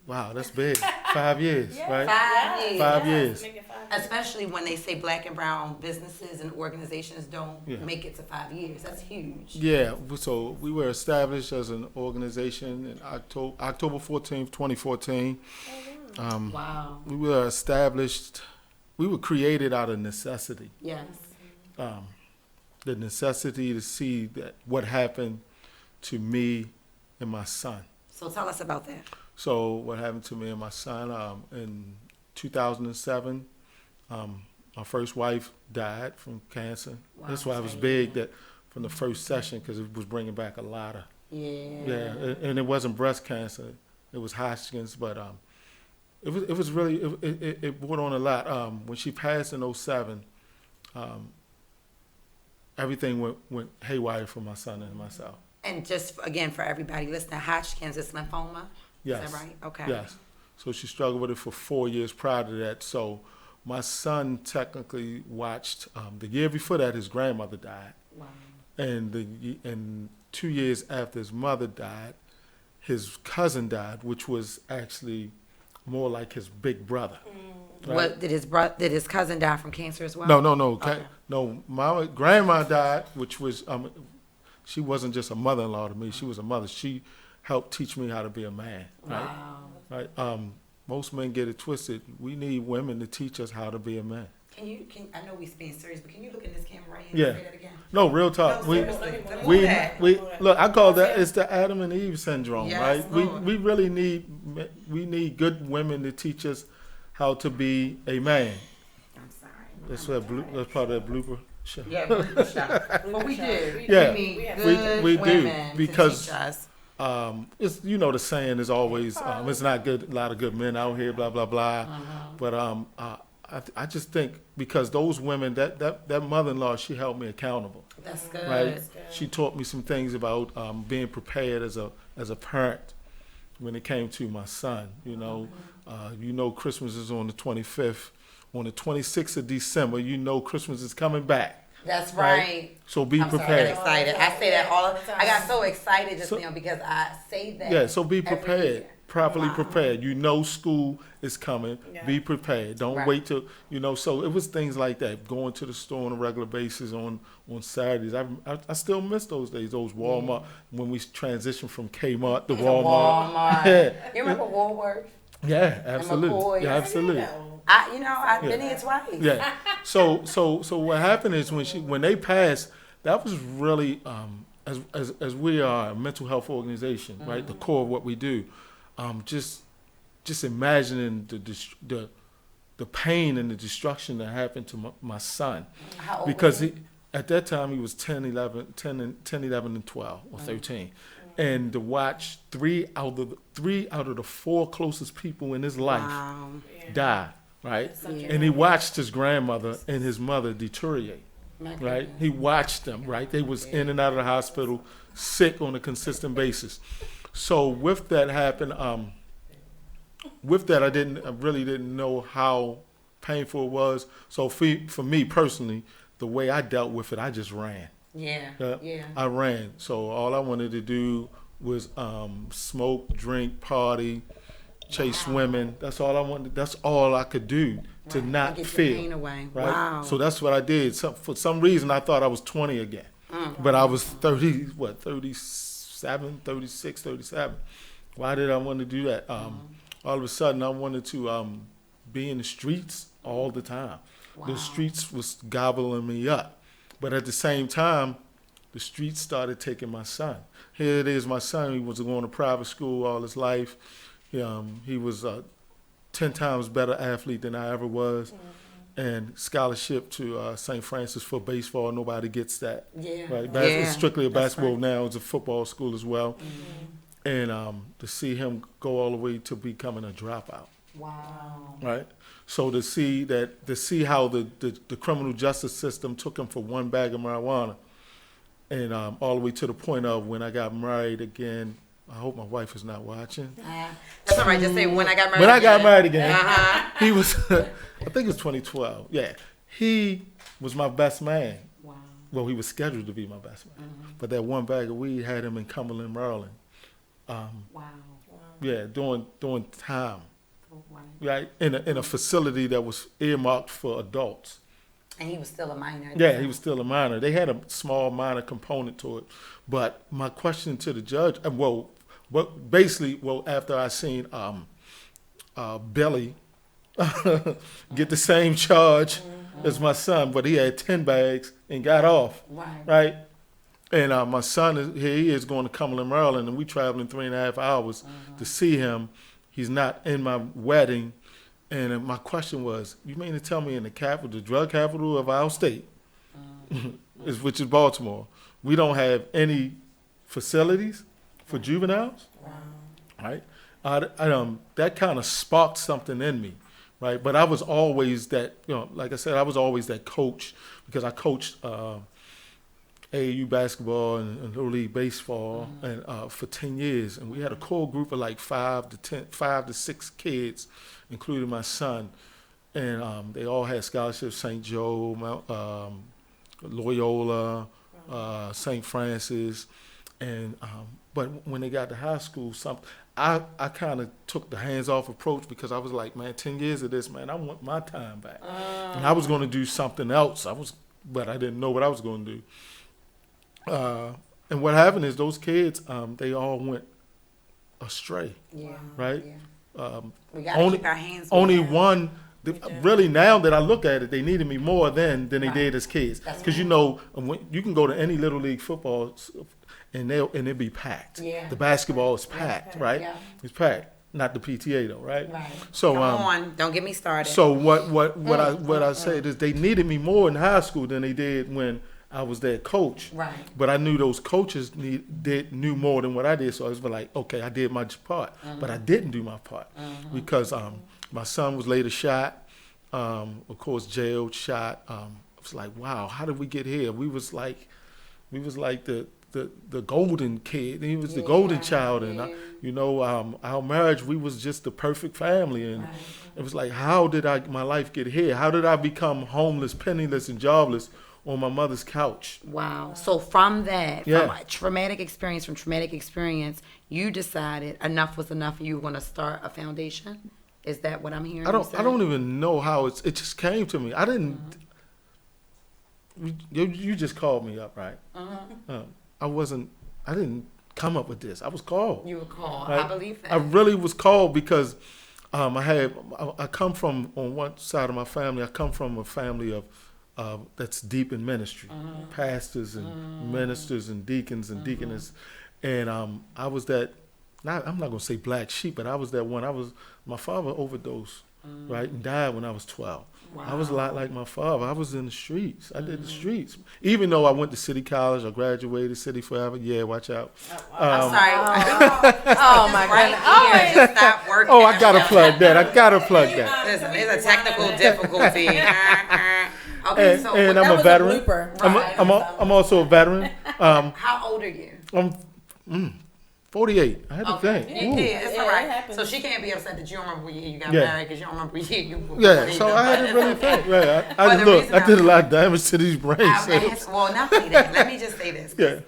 D: Wow, that's big. 5 years, right?
A: 5 years.
D: 5 years.
A: Especially when they say black and brown businesses and organizations don't make it to 5 years. That's huge.
D: Yeah, so we were established as an organization in October 14th, 2014.
A: Wow.
D: We were established, we were created out of necessity.
A: Yes.
D: The necessity to see that what happened to me and my son.
A: So tell us about that.
D: So what happened to me and my son in 2007, my first wife died from cancer. Wow, that's why it was big that from the first session, because it was bringing back a lot of and it wasn't breast cancer, it was Hodgkin's, but it was really it brought on a lot. When she passed in 2007, everything went haywire for my son and myself.
A: And just again for everybody listening, Hodgkin's is lymphoma.
D: Yes.
A: Is that right? Okay.
D: Yes. So she struggled with it for 4 years prior to that. So my son technically watched the year before that his grandmother died.
A: Wow.
D: And 2 years after his mother died, his cousin died, which was actually more like his big brother. Right?
A: What did his cousin die from cancer as well?
D: No.
A: Okay.
D: No, my grandma died, which was she wasn't just a mother-in-law to me. She was a mother. She helped teach me how to be a man. Right?
A: Wow.
D: Right. Most men get it twisted. We need women to teach us how to be a man.
A: Can I know we're being serious, but can you look in this camera right
D: here
A: and say that again?
D: No, real talk.
A: No,
D: we look. I call that it's the Adam and Eve syndrome,
A: yes,
D: right?
A: Lord.
D: We really need good women to teach us how to be a man.
A: I'm sorry.
D: That's part of that blooper show.
A: Yeah, blooper shot. But we do.
D: Yeah,
A: we need good
D: we do
A: women
D: because
A: to teach us.
D: It's the saying is always it's not good. A lot of good men out here, blah blah blah. But I just think because those women, that mother-in-law, she held me accountable.
A: That's good.
D: Right?
A: That's good.
D: She taught me some things about being prepared as a parent. when it came to my son. Christmas is on the 25th. On the 26th of December, Christmas is coming back.
A: That's right.
D: So be
A: I'm
D: prepared.
A: so excited. I say that I got so excited just now because I say that.
D: Yeah, so be prepared.
A: year.
D: Properly
A: Wow.
D: prepared. School is coming.
B: Yeah.
D: Be prepared. Don't
A: Right.
D: wait till, so it was things like that. Going to the store on a regular basis on Saturdays. I still miss those days, those Walmart, when we transitioned from Kmart to Walmart.
A: Walmart. You remember Woolworth?
D: Yeah, absolutely.
A: McCoy's.
D: Yeah, absolutely.
A: I've been here twice.
D: Yeah. So what happened is when they passed, that was really as we are a mental health organization, right? The core of what we do. Just imagining the pain and the destruction that happened to my son,
A: How old
D: because
A: was he?
D: at that time he was 10, 11, and 12 or 13, and to watch three out of the four closest people in his life
A: Wow.
D: die, right?
B: Yeah.
D: And he watched his grandmother and his mother deteriorate,
A: My
D: right?
A: goodness.
D: He watched them, right? They was in and out of the hospital, sick on a consistent basis. So with that happened, I really didn't know how painful it was. So for me personally, the way I dealt with it, I just ran.
A: Yeah.
D: I ran. So all I wanted to do was smoke, drink, party, chase women. That's all I wanted. That's all I could do to
A: Right.
D: not
A: Get your
D: feel.
A: pain away.
D: Right.
A: Wow.
D: So that's what I did. For some reason, I thought I was 20 again, but I was 37, 36, 37. Why did I want to do that? All of a sudden, I wanted to be in the streets all the time.
A: Wow.
D: The streets was gobbling me up, but at the same time, the streets started taking my son. Here it is, my son. He was going to private school all his life. He was 10 times better athlete than I ever was, and scholarship to St. Francis for baseball. Nobody gets that.
A: Yeah.
D: Right?
A: Yeah.
D: It's strictly a
A: That's
D: basketball
A: right.
D: now. It's a football school as well. And to see him go all the way to becoming a dropout.
A: Wow.
D: Right. So to see how the criminal justice system took him for one bag of marijuana, and all the way to the point of when I got married again. I hope my wife is not watching.
A: That's all right. Just say when I got married.
D: When I got married again,
A: Uh-huh.
D: he was, I think it was 2012. Yeah, he was my best man.
A: Wow.
D: Well, he was scheduled to be my best man, but that one bag of weed had him in Cumberland, Maryland.
A: Wow.
D: Yeah, doing time.
A: Wow.
D: Right, in a facility that was earmarked for adults.
A: And he was still a minor.
D: Yeah, he was still a minor. They had a small minor component to it. But my question to the judge, after I seen Billy get the same charge as my son, but he had 10 bags and got off. Right? And my son, he is going to Cumberland, Maryland, and we traveling 3.5 hours to see him. He's not in my wedding. And my question was, you mean to tell me in the drug capital of our state, which is Baltimore, we don't have any facilities for juveniles? Right? That kind of sparked something in me, right? But I was always that, like I said, I was always that coach because I coached AAU basketball and Little League baseball and for 10 years. And we had a core group of like 5 to 6 kids, including my son. And they all had scholarships, St. Joe, Loyola, St. Francis. And but when they got to high school, I kind of took the hands-off approach because I was like, man, 10 years of this, man, I want my time back. And I was going to do something else. But I didn't know what I was going to do. And what happened is those kids, they all went astray, right?
A: Yeah. We got to keep our hands on
D: Only
A: them.
D: one, really now that I look at it, they needed me more then than they did as kids. Because you can go to any Little League football and it'd be packed.
A: Yeah.
D: The basketball is packed, right?
A: Yeah.
D: It's packed. Not the PTA though, right?
A: Right.
D: So
A: Come on, don't get me started.
D: So what I said is they needed me more in high school than they did when I was their coach.
A: Right.
D: But I knew those coaches knew more than what I did. So I was like, okay, I did my part. But I didn't do my part because my son was later shot, of course, jailed, shot. I was like, wow, how did we get here? We was like the the golden kid. He was the golden child, and our marriage, we was just the perfect family, and it was like, how did my life get here? How did I become homeless, penniless, and jobless on my mother's couch?
A: Wow. So from that, from a traumatic experience, you decided enough was enough, and you were going to start a foundation. Is that what I'm hearing?
D: I don't even know how it just came to me. I didn't. You just called me up, right? I didn't come up with this. I was called.
A: You were called.
D: Right?
A: I believe that.
D: I really was called because I come from, on one side of my family, I come from a family of that's deep in ministry, pastors and ministers and deacons and deaconess, and I was that. I'm not gonna say black sheep, but I was that one. My father overdosed, right, and died when I was 12. Wow. I was a lot like my father. I was in the streets. I did the streets. Even though I went to City College, I graduated City Forever. Yeah, watch out.
A: I'm sorry. Oh my
B: God.
A: Just stop working.
D: Oh, I gotta plug that.
A: Listen, there's a technical difficulty. Okay,
D: and,
A: so
D: and I'm a veteran.
B: Right.
D: I'm also a veteran.
A: How old are you?
D: I'm 48. I had to think.
A: Yeah, it's all right.
B: Happens.
A: So she can't be upset that you don't remember what year you got
D: Yeah.
A: married because you don't remember what year you were
D: Yeah, so I had to really think. Right. I did a lot of damage to these brain cells.
A: Well, not only that. Let me just say this.
D: Yeah.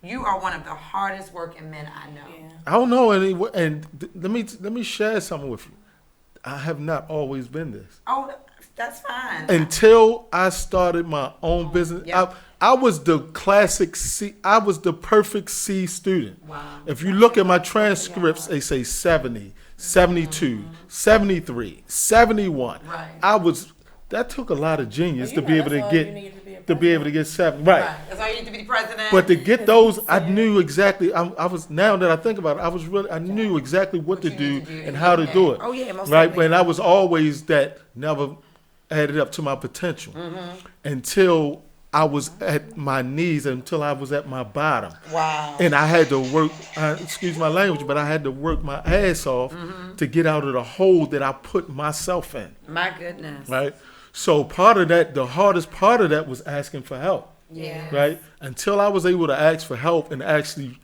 A: You are one of the hardest working men I know.
B: Yeah.
D: I don't know let me share something with you. I have not always been this.
A: Oh, that's fine.
D: Until I started my own business.
A: Yep.
D: I was the classic C. I was the perfect C student.
A: Wow.
D: If you look at my transcripts, they say 70, 72, 73, 71.
A: Right.
D: That took a lot of genius
B: You
D: to
B: know
D: be able
B: that's
D: to
B: all
D: get
B: you need
D: to be able to get 70. Right.
A: That's why you need to be the president.
D: But to get those, I knew exactly. I was, now that I think about it, I knew exactly what to do and how to do it.
A: Oh yeah, most
D: Right.
A: certainly.
D: And I was always that never added up to my potential until I was at my knees, until I was at my bottom.
A: Wow.
D: And I had to work, excuse my language, but I had to work my ass off to get out of the hole that I put myself in.
A: My goodness.
D: Right. So part of that, the hardest part of that was asking for help.
A: Yeah.
D: Right. Until I was able to ask for help and actually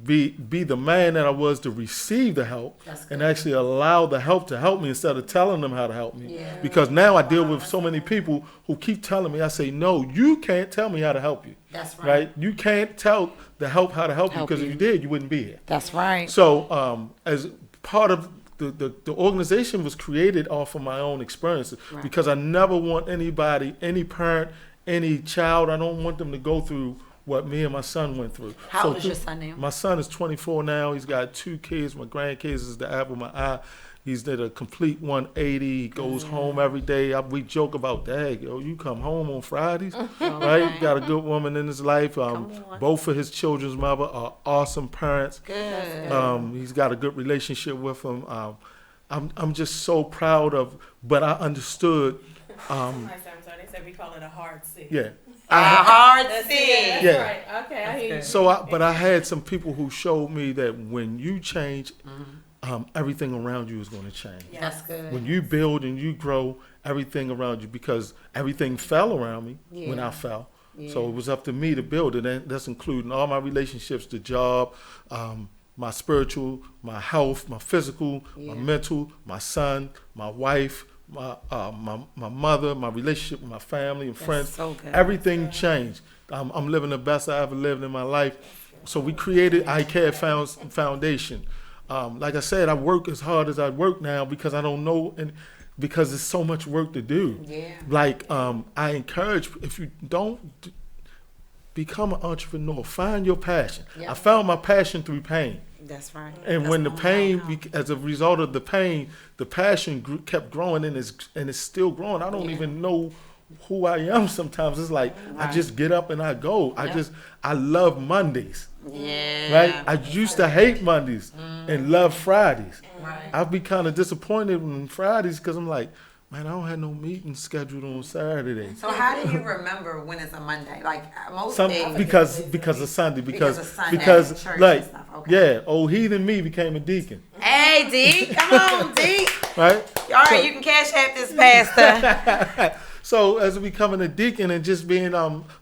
D: be the man that I was to receive the help and actually allow the help to help me instead of telling them how to help me.
A: Yeah.
D: Because now I deal with so many people who keep telling me, I say, no, you can't tell me how to help you.
A: That's right.
D: Right? You can't tell the help how to help you, because if you did, you wouldn't be here.
A: That's right.
D: So as part of the organization was created off of my own experiences, because I never want anybody, any parent, any child, I don't want them to go through what me and my son went through.
A: How old is your son now?
D: My son is 24 now. He's got 2 kids. My grandkids is the apple of my eye. He's did a complete 180. He goes home every day. We joke about that. Yo, you come home on Fridays, right? Got a good woman in his life. Both of his children's mother are awesome parents.
A: Good.
D: He's got a good relationship with them. I'm just so proud of. But I understood.
B: I'm sorry. They said we call it a hard C.
D: Yeah.
A: Hard
B: That's
A: C.
B: it.
D: Yeah.
B: That's right. Okay, I hear you.
D: So, but I had some people who showed me that when you change, everything around you is going to change.
B: Yes.
A: That's good.
D: When you build and you grow, everything around you, because everything fell around me when I fell. So it was up to me to build it, and that's including all my relationships, the job, my spiritual, my health, my physical, my mental, my son, my wife, my mother, my relationship with my family and friends.
A: So good.
D: Everything changed. I'm living the best I ever lived in my life. So we created iCare Foundation. Like I said, I work as hard as I work now because I don't know, and because there's so much work to do.
A: Yeah.
D: Like I encourage, if you don't become an entrepreneur, find your passion.
A: Yep.
D: I found my passion through pain.
A: That's right.
D: And
A: That's
D: when the
A: all
D: pain,
A: I know.
D: as a result of the pain, the passion kept growing, and it's still growing. I don't even know who I am sometimes. It's like I just get up and I go. I love Mondays.
A: Yeah.
D: Right? I used to hate Mondays and love Fridays.
A: Right.
D: I'd be kind of disappointed on Fridays because I'm like, man, I don't have no meetings scheduled on Saturday.
A: So how do you remember when it's a Monday? Like most days.
D: Because of Sunday.
A: Because of Sunday,
D: because
A: church
D: like
A: and stuff. Okay.
D: old heathen me became a deacon.
A: Hey, D, come on, D.
D: Right?
A: All right, you can cash app this pastor.
D: So as becoming a deacon and just being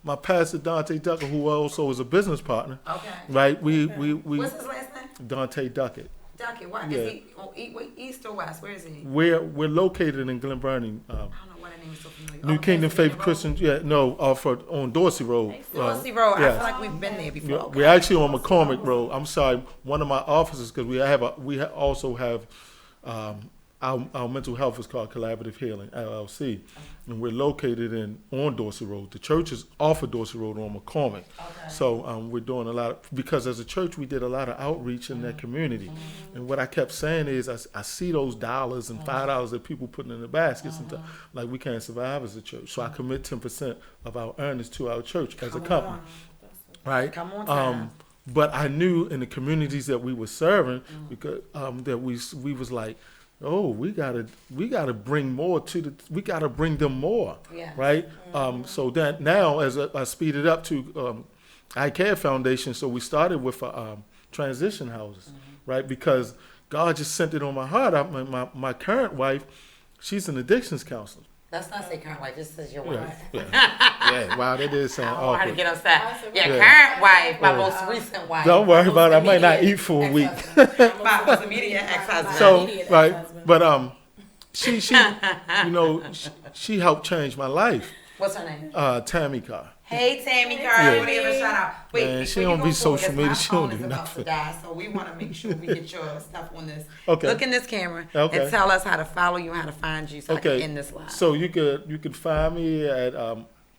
D: my pastor Dante Duckett, who also is a business partner.
A: Okay.
D: Right. We
A: What's his last name?
D: Dante Duckett.
A: Duckett. What?
D: Yeah.
A: Is he east or west? Where is he?
D: We're located in Glen Burnie.
A: I don't know why that name is so familiar.
D: New
A: Oh,
D: Kingdom Faith
A: Road?
D: Christian. Yeah, no, on Dorsey Road.
A: Dorsey Road. I
D: yeah.
A: feel like we've been there before. Okay.
D: We're actually on McCormick Road. I'm sorry, one of my offices, because also have our mental health is called Collaborative Healing LLC, and we're located on Dorsey Road. The church is off of Dorsey Road on McCormick.
A: Okay.
D: So we're doing a lot because as a church we did a lot of outreach in that community, and what I kept saying is I see those dollars and $5 that people putting in the baskets and like we can't survive as a church. So I commit 10% of our earnings to our church as a company, right?
A: Come on, time.
D: But I knew in the communities that we were serving because that we was like, oh, we gotta bring more we gotta bring them more,
A: Yeah.
D: right? So that now as I speed it up to I Care Foundation, so we started with transition houses, right? Because God just sent it on my heart. My current wife, she's an addictions counselor.
A: Let's not say current wife. Just says your wife.
D: Yeah. Wow, that is sound
A: I don't know how to
D: awkward.
A: get upset. Your
D: Yeah.
A: current wife, my most recent wife.
D: Don't worry about it. I might not eat for a week.
A: My most immediate ex-husband.
D: So right, but she she helped change my life.
A: What's her name?
D: Tammy Carr.
A: Hey, Tammy Carr.
D: Yeah.
A: I want to give a shout out. Wait,
D: Man,
A: before
D: she
A: you
D: don't
A: go
D: be
A: forward,
D: social
A: 'cause
D: media.
A: my
D: She don't
A: phone
D: do
A: is about
D: nothing.
A: to die, so we want to make sure we get your stuff on this.
D: Okay.
A: Look in this camera
D: Okay.
A: and tell us how to follow you and how to find you so I
D: Okay.
A: can end this live.
D: So you could find me at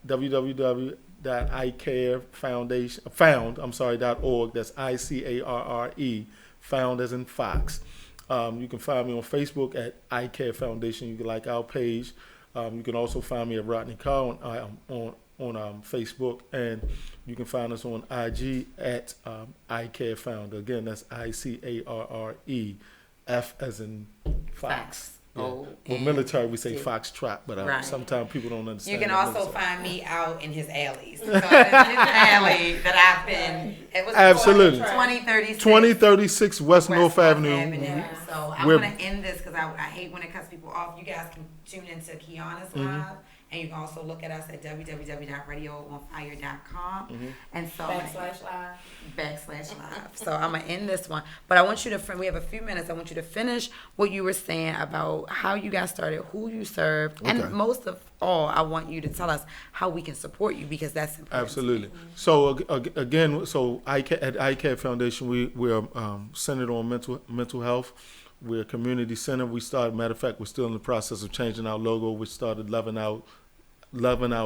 D: www.icarefoundation.org. That's ICARRE, found as in Fox. You can find me on Facebook at I Care Foundation. You can like our page. You can also find me at Rodney Carr on Facebook, and you can find us on IG at I Care Founder. Again, that's ICARRE, F as in Fox. Yeah. Well, military we say Foxtrot, but
A: Right.
D: sometimes people don't understand.
A: You can
D: that
A: also
D: military.
A: find me out in his alleys. So it's his alley that I've been. It was
D: Absolutely.
A: 2036.
D: 2036 West North Avenue.
A: So I'm
D: We're-
A: going to end this because I hate when it cuts people off. You guys can tune into Kiana's Live. And you can also look at us at www.radioonfire.com. And so /live. So I'm going to end this one. But I want you to, we have a few minutes. I want you to finish what you were saying about how you got started, who you serve.
D: Okay.
A: And most of all, I want you to tell us how we can support you because that's important.
D: Absolutely. So again, at iCare Foundation, we're centered on mental health. We're a community center. Matter of fact, we're still in the process of changing our logo. We started loving our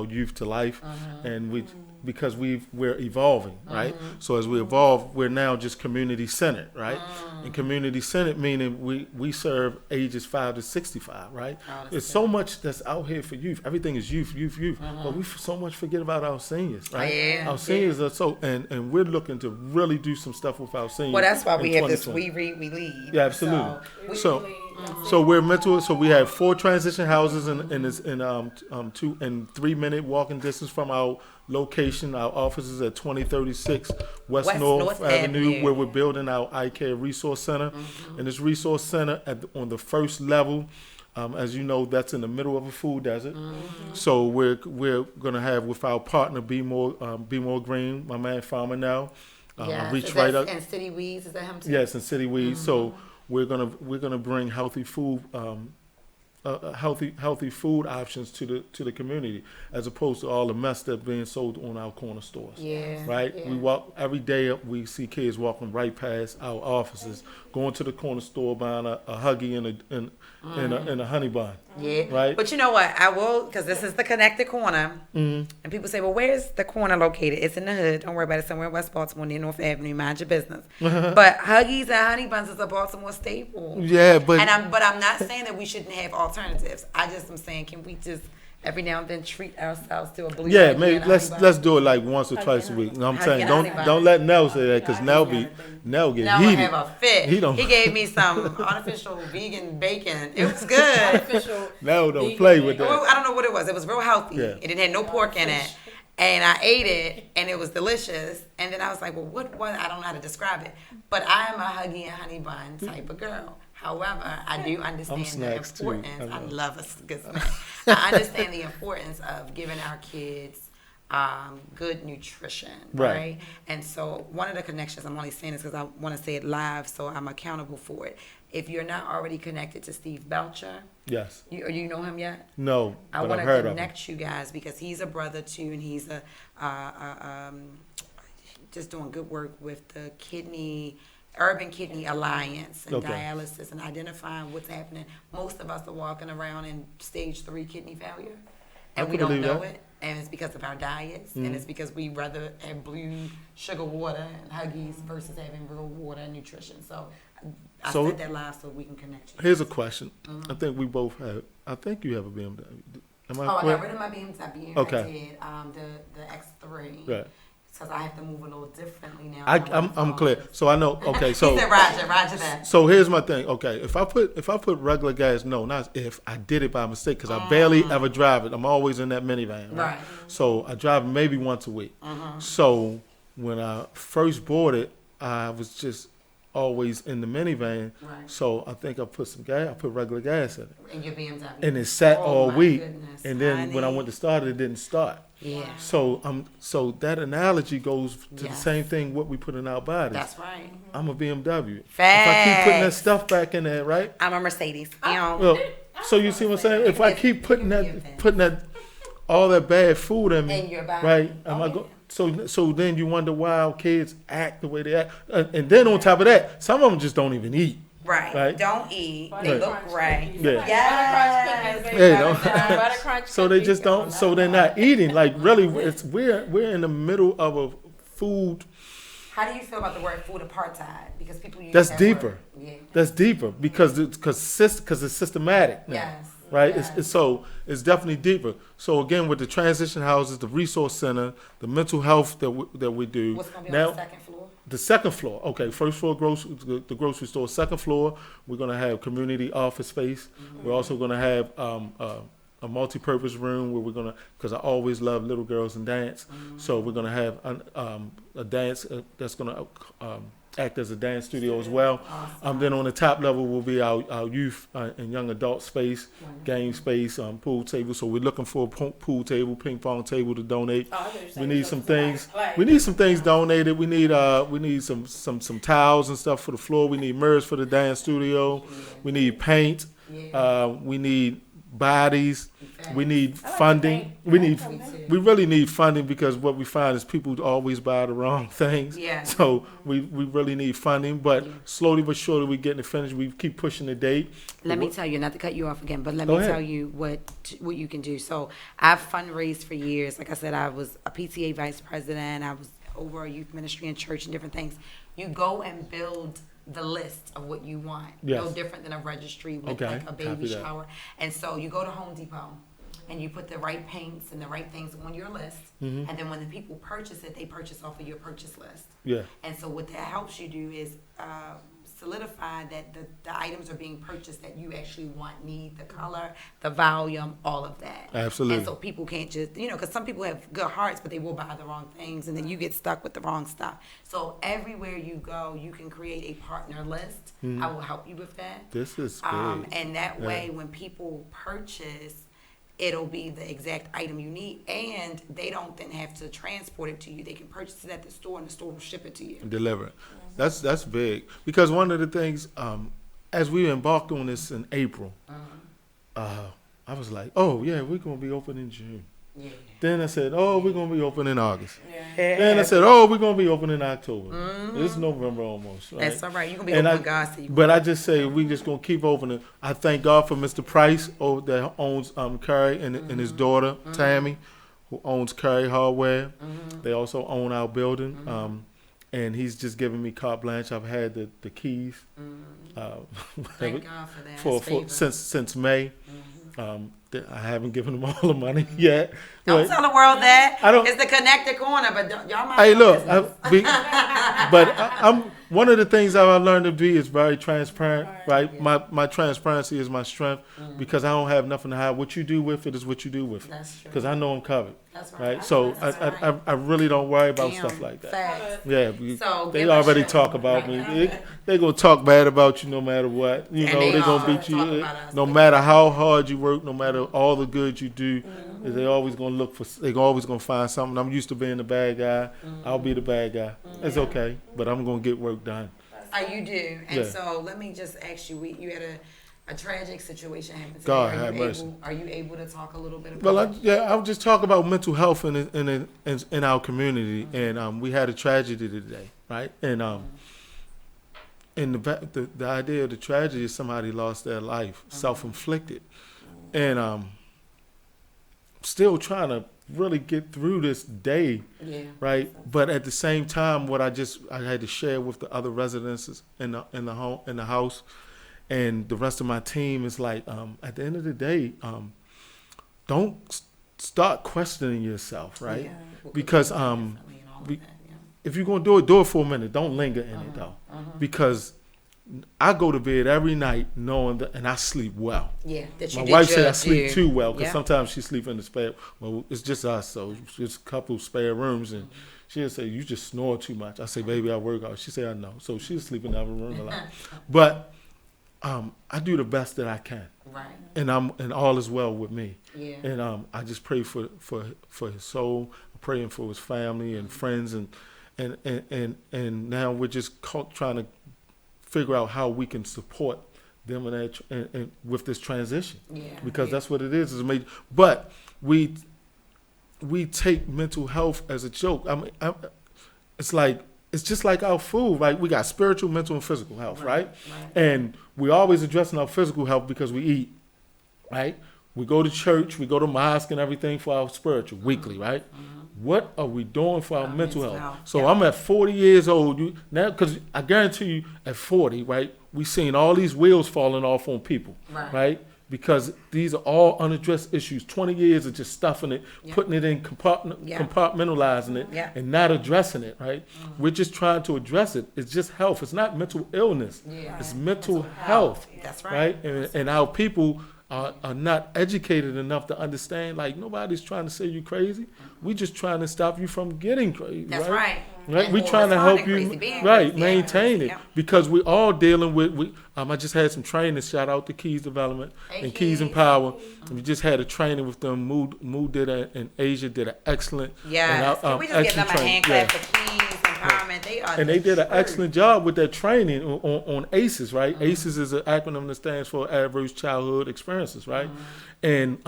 D: youth to life, and because we're evolving, right? So as we evolve, we're now just community centered, right? And community centered meaning we serve ages 5 to 65, right? There's so much that's out here for youth. Everything is youth, but we so much forget about our seniors, right?
A: Yeah.
D: Our seniors are and we're looking to really do some stuff with our seniors.
A: Well, that's why we
D: in
A: have this
D: 2020.
A: We Read, We Lead.
D: Yeah, absolutely. So we're mental. So we have 4 transition houses in 2 and 3 minute walking distance from our location. Our office is at 2036 West North Avenue, where we're building our I Care Resource Center. And this resource center on the first level, as you know, that's in the middle of a food desert. So we're gonna have with our partner Be More Green, my man Farmer now.
A: Yes.
D: Reach right up.
A: And City Weeds, is that him too?
D: Yes, and City Weeds. So we're gonna bring healthy food, healthy food options to the community, as opposed to all the mess that's being sold on our corner stores.
A: Yeah.
D: Right.
A: Yeah.
D: We walk every day. We see kids walking right past our offices, going to the corner store, buying a Huggy and a honey bun.
A: Yeah.
D: Right.
A: But you know what? I will, because this is the connected corner. And people say, well, where's the corner located? It's in the hood. Don't worry about it. Somewhere in West Baltimore near North Avenue. Mind your business. But Huggies and honey buns is a Baltimore staple.
D: Yeah, but
A: I'm not saying that we shouldn't have alternatives. I just am saying, can we just every now and then treat ourselves to a blue?
D: yeah,
A: Huggy
D: maybe
A: and a
D: let's
A: honey bun?
D: do it like once or twice a week. You know what I'm saying?
A: Huggy and honey bun.
D: Don't let Nell say that, because Nell get
A: Now I
D: heated.
A: have a fit.
D: He don't-
A: He gave me some artificial vegan bacon. It was good.
D: Nell don't play with
A: Well,
D: that.
A: I don't know what it was. It was real healthy.
D: Yeah.
A: It didn't have no pork in it. And I ate it, and it was delicious. And then I was like, well, what? I don't know how to describe it. But I am a Huggy and Honey Bun type of girl. However, I do understand the importance. I love a good snack. I understand the importance of giving our kids good nutrition, right? And so one of the connections, I'm only saying this because I want to say it live, so I'm accountable for it. If you're not already connected to Steve Belcher,
D: yes,
A: you know him yet?
D: No,
A: I
D: but
A: want
D: I've
A: to
D: heard
A: connect you guys because he's a brother too, and he's just doing good work with the Urban Kidney Alliance and dialysis and identifying what's happening. Most of us are walking around in stage 3 kidney failure, and we don't know it. And it's because of our diets, and it's because we rather have blue sugar water and Huggies versus having real water and nutrition. So I said that live so we can connect you.
D: Here's a question. I think we both have. I think you have a BMW. Am I
A: I got rid of my BMW.
D: Okay.
A: I did the X3.
D: Right.
A: Because I have to move a little differently now.
D: I'm clear. So I know. Okay. So
A: he said Roger that.
D: So here's my thing. Okay, if I put regular gas, not if I did it by mistake, because I barely ever drive it. I'm always in that minivan. Right. So I drive maybe once a week. So when I first bought it, I was just always in the minivan. Right. So I think I put some gas. I put regular gas in it.
A: In your BMW.
D: And it sat all week.
A: Goodness,
D: and then when I went to start it, it didn't start.
A: Yeah.
D: So that analogy goes to the same thing what we put in our bodies.
A: That's right.
D: I'm a BMW.
A: Facts.
D: If I keep putting that stuff back in there, right?
A: I'm a Mercedes.
D: Well, so you see what I'm saying? If I keep putting that all that bad food in me,
A: in your body.
D: right? So then you wonder why our kids act the way they act, and then on top of that, some of them just don't even eat.
A: Right. Don't eat. They look great.
D: Yeah.
B: Yes.
D: So they just don't. So they're not eating. Like really, we're in the middle of a food.
A: How do you feel about the word food apartheid? Because people use
D: that's
A: that
D: deeper.
A: Word. Yeah.
D: That's deeper because it's systematic now.
A: Yes.
D: Right. Yes. So it's definitely deeper. So again, with the transition houses, the resource center, the mental health that we do.
A: What's going to be
D: now,
A: on the second floor?
D: The second floor. Okay, first floor the grocery store. Second floor, we're gonna have community office space. We're also gonna have a multi-purpose room where we're gonna, because I always love little girls and dance. So we're gonna have a dance that's gonna act as a dance studio as well.
A: Awesome.
D: Then on the top level will be our youth and young adult space, game space, pool table. So we're looking for a pool table, ping pong table to donate. We need some things. We need some things donated. We need some towels and stuff for the floor. We need mirrors for the dance studio. We need paint. We need bodies. We need funding. We really need funding because what we find is people always buy the wrong things.
A: Yeah.
D: So we really need funding, but slowly but surely we're getting it finished. We keep pushing the date.
A: Let me tell you, not to cut you off again, but let me tell you what you can do. So I've fundraised for years. Like I said, I was a PTA vice president. I was over a youth ministry in church and different things. You go and build the list of what you want.
D: Yes.
A: No different than a registry with like a baby shower. And so you go to Home Depot and you put the right paints and the right things on your list. And then when the people purchase it, they purchase off of your purchase list.
D: Yeah.
A: And so what that helps you do is solidify that the items are being purchased that you actually want, need, the color, the volume, all of that.
D: Absolutely.
A: And so people can't just, because some people have good hearts, but they will buy the wrong things, and then you get stuck with the wrong stuff. So everywhere you go, you can create a partner list. I will help you with that.
D: This is good.
A: And that way, when people purchase, it'll be the exact item you need, and they don't then have to transport it to you. They can purchase it at the store, and the store will ship it to you.
D: Deliver it. That's big, because one of the things, as we embarked on this in April, I was like, oh yeah, we're gonna be open in June. Yeah. Then I said, oh, we're gonna be open in August. Yeah. Then I said, oh, we're gonna be open in October. It's November almost. Right?
A: That's all right. You're gonna be open, God.
D: But I just say we just gonna keep opening. I thank God for Mr. Price, that owns Curry and his daughter Tammy, who owns Curry Hardware. They also own our building. And he's just giving me carte blanche. I've had the keys.
A: Thank God for that.
D: Since May. I haven't given them all the money yet.
A: Don't tell the world that. It's the connected corner, but y'all might.
D: Hey, look, one of the things that I learned to be is very transparent, right?
C: Yeah.
D: My transparency is my strength because I don't have nothing to hide. What you do with it is what you do with it.
C: That's true.
D: Because I know I'm covered,
A: That's
D: right? So I really don't worry about stuff like that.
A: Facts.
D: Yeah,
A: So
D: they
A: give us
D: already
A: your-
D: talk about me. They gonna talk bad about you no matter what. You
A: And
D: know,
A: they
D: they gonna
A: all
D: beat
A: talk
D: you.
A: about us.
D: No matter how hard you work, no matter all the good you do, they always gonna look for. They always gonna find something. I'm used to being the bad guy. I'll be the bad guy. It's okay, but I'm gonna get work done.
A: You do. And
D: Yeah.
A: so let me just ask you, you had a tragic situation happen today.
D: God have mercy.
A: Are you able to talk a little bit about
D: Well, I'll just talk about mental health in our community, and we had a tragedy today, right? And the idea of the tragedy is somebody lost their life, self-inflicted, and still trying to really get through this day, right? But at the same time, what I had to share with the other residents in the house, and the rest of my team is like, at the end of the day, don't start questioning yourself, right? Because if you're gonna do it for a minute. Don't linger in it though, because I go to bed every night knowing that, and I sleep well.
A: Yeah, that you
D: My
A: did
D: wife said I
A: your
D: sleep
A: due.
D: too well because
A: Yeah.
D: sometimes she sleep in the spare. Well, it's just us, so it's a couple spare rooms, and she'll say, "You just snore too much." I say, "Baby, I work out." She say, "I know." So she'll sleep in the other room a lot, but I do the best that I can,
A: Right.
D: and all is well with me.
A: Yeah.
D: And I just pray for his soul. I'm praying for his family and friends, and now we're just trying to figure out how we can support them and with this transition, because that's what it is. It's amazing, but we take mental health as a joke. I mean, it's just like our food, right? We got spiritual, mental, and physical health, right? And we always addressing our physical health because we eat, right? We go to church, we go to mosque and everything for our spiritual weekly, right? What are we doing for our mental health? So I'm at 40 years old now, because I guarantee you at 40, right, we seen all these wheels falling off on people, right? Because these are all unaddressed issues. 20 years of just stuffing it, putting it in, compartmentalizing it, and not addressing it, right? We're just trying to address it. It's just health. It's not mental illness. It's mental health.
A: That's right.
D: And our people are not educated enough to understand, like, nobody's trying to say you crazy. We just trying to stop you from getting crazy.
A: That's right.
D: Right, we trying to help you, maintain it, because we all dealing with. I just had some training. Shout out to Keys Development and Keys Empower. We just had a training with them. Mood did and Asia did an excellent.
A: Can we just give them a hand clap for Keys Empowerment? They are.
D: And they did an excellent job with that training on ACEs, right? ACEs is an acronym that stands for Adverse Childhood Experiences, right? And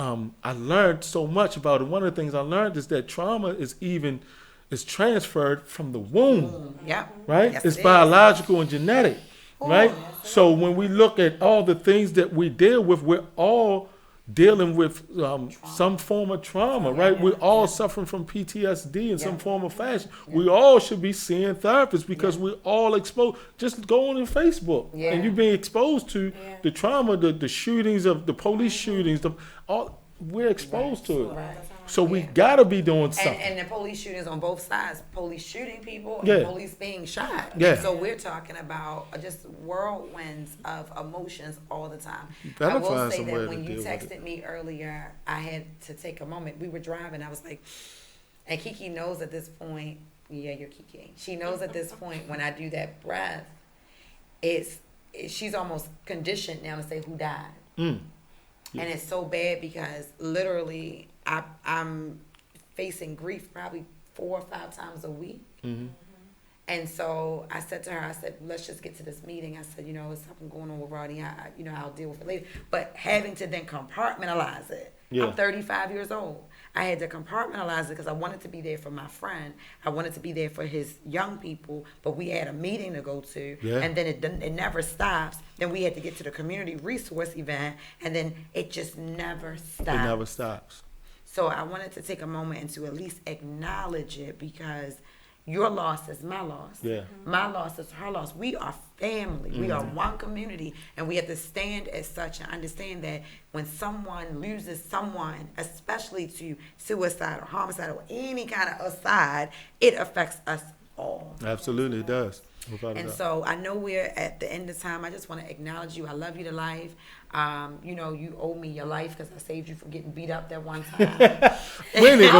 D: I learned so much about it. One of the things I learned is that trauma is transferred from the womb, right?
A: Yes,
D: it's
A: it
D: biological and genetic, right? So when we look at all the things that we deal with, we're all dealing with some form of trauma, right? We're all suffering from PTSD in some form of fashion. We all should be seeing therapists because we're all exposed. Just go on Facebook and you're being exposed to the trauma, the shootings of the police shootings, we're exposed to it. So we gotta be doing something.
A: And the police shootings on both sides, police shooting people and police being shot. So we're talking about just whirlwinds of emotions all the time. I will say that when you texted me earlier, I had to take a moment. We were driving. I was like, and Kiki knows at this point, yeah, you're Kiki. She knows at this point when I do that breath, she's almost conditioned now to say who died. And it's so bad because literally I'm facing grief probably 4 or 5 times a week. And so I said to her, let's just get to this meeting. I said, it's something going on with Rodney. I'll deal with it later. But having to then compartmentalize it. I'm 35 years old. I had to compartmentalize it because I wanted to be there for my friend. I wanted to be there for his young people, but we had a meeting to go to, and then it never stops. Then we had to get to the community resource event, and then it just never stops.
D: It never stops.
A: So I wanted to take a moment and to at least acknowledge it, because your loss is my loss. My loss is her loss. We are family. We are one community, and we have to stand as such and understand that when someone loses someone, especially to suicide or homicide or any kind of aside, it affects us all.
D: Absolutely, it does. Without a
A: And
D: doubt.
A: so I know we're at the end of time. I just want to acknowledge you. I love you to life. You know, you owe me your life because I saved you from getting beat up that one time.
D: Wait a minute.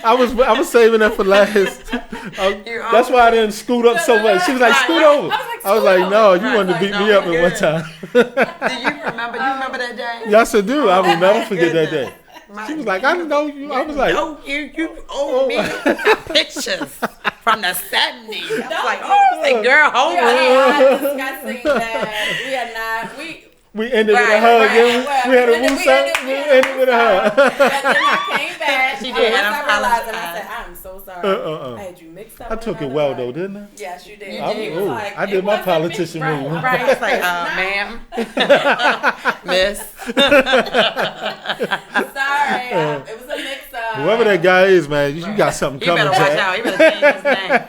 D: I was saving that for last. That's why I didn't scoot up so much. She was like, scoot over. I was like, no, you wanted to beat me up at one time.
A: Do you remember? You remember that day?
D: Yes, I do. I will never forget that
A: goodness.
D: day. She was like, I know you. I was like,
A: No, you owe me pictures from the 70s. I was like, girl, hold
B: We
A: on.
B: are not discussing that. We are not.
D: we ended with a hug.
B: Well,
D: We had a woosah. We ended with a hug.
B: And then I came back.
A: She did,
B: Once
A: and
B: I
A: I
B: realized, and I
A: apologized.
B: said, I'm so sorry. I had you mixed up.
D: I took it
B: with
D: well
B: another
D: though,
B: one.
D: didn't I?
B: Yes, you did.
A: You
B: It
A: did.
B: was
D: Ooh,
B: like,
D: I did
B: it
D: my
B: wasn't me.
D: politician move.
A: Right, it's like, ma'am, miss.
B: Sorry, it was a mix-up.
D: Whoever that guy is, man, you got something
A: You
D: coming,
A: better watch
D: Jack.
A: out. You better change his name.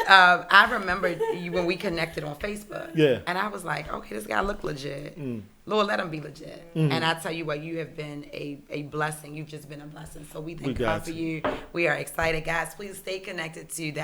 A: I remember you when we connected on Facebook.
D: Yeah.
A: And I was like, okay, this guy look legit. Lord, let him be legit. And I tell you what, you have been a blessing. You've just been a blessing. So we thank God for you. We are excited, guys. Please stay connected to the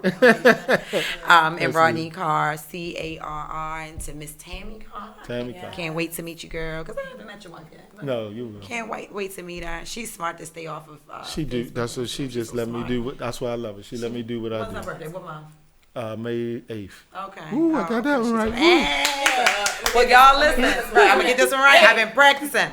A: ICARREFOND and Rodney Carr, CARR, and to Miss Tammy Carr.
D: Tammy Carr.
A: Can't wait to meet you, girl, because I haven't met your wife yet.
D: No, you will.
A: Can't wait to meet her. She's smart to stay off of.
D: She do.
A: Facebook.
D: That's what she just let me do. That's why I love her. She let me do what
A: When's her
D: I
A: birthday? What month?
D: do. May 8th.
A: Okay.
D: Ooh, I got that one right.
A: Hey. Well, y'all listen. I'm gonna get this one right. I've been practicing.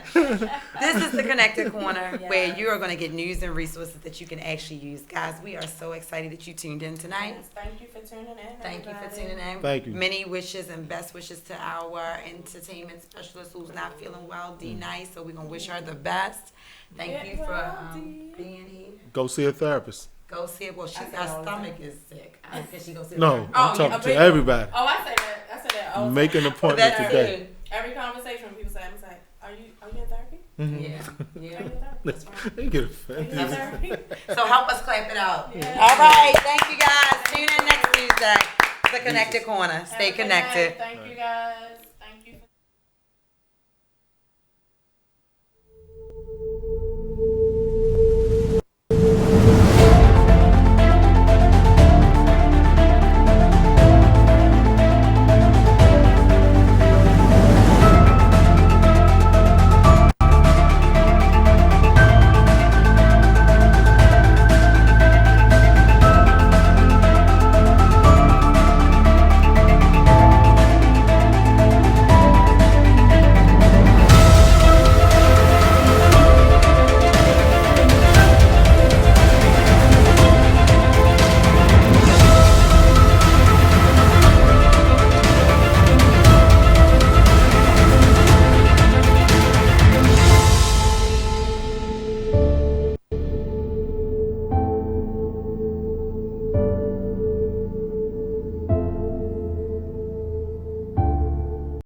A: This is the Connected Corner, where you are gonna get news and resources that you can actually use. Guys, we are so excited that you tuned in tonight.
B: Yes, thank you for tuning in.
A: Thank you for
B: everybody.
A: tuning in.
D: Thank you.
A: Many wishes and best wishes to our entertainment specialist who's not feeling well, D Nice. So we're gonna wish her the best. Thank you for being here.
D: Go see a therapist.
A: Go see it. Well, her stomach is sick. I think she go see
D: No,
A: it.
D: I'm talking to everybody.
B: Oh, I say that. I said that. all the
D: Make an
B: time.
D: appointment
A: That's
D: today.
A: good.
B: Every conversation when people say, I'm like, are you in therapy?
A: Yeah.
B: Are you in therapy? That's fine.
D: You get
B: Are you
D: offended.
B: in therapy?
A: So help us clap it out.
B: Yeah.
A: All right. Thank you guys. Tune in next Tuesday. The Connected Corner. Stay
B: Have a good night.
A: connected.
B: Thank you guys.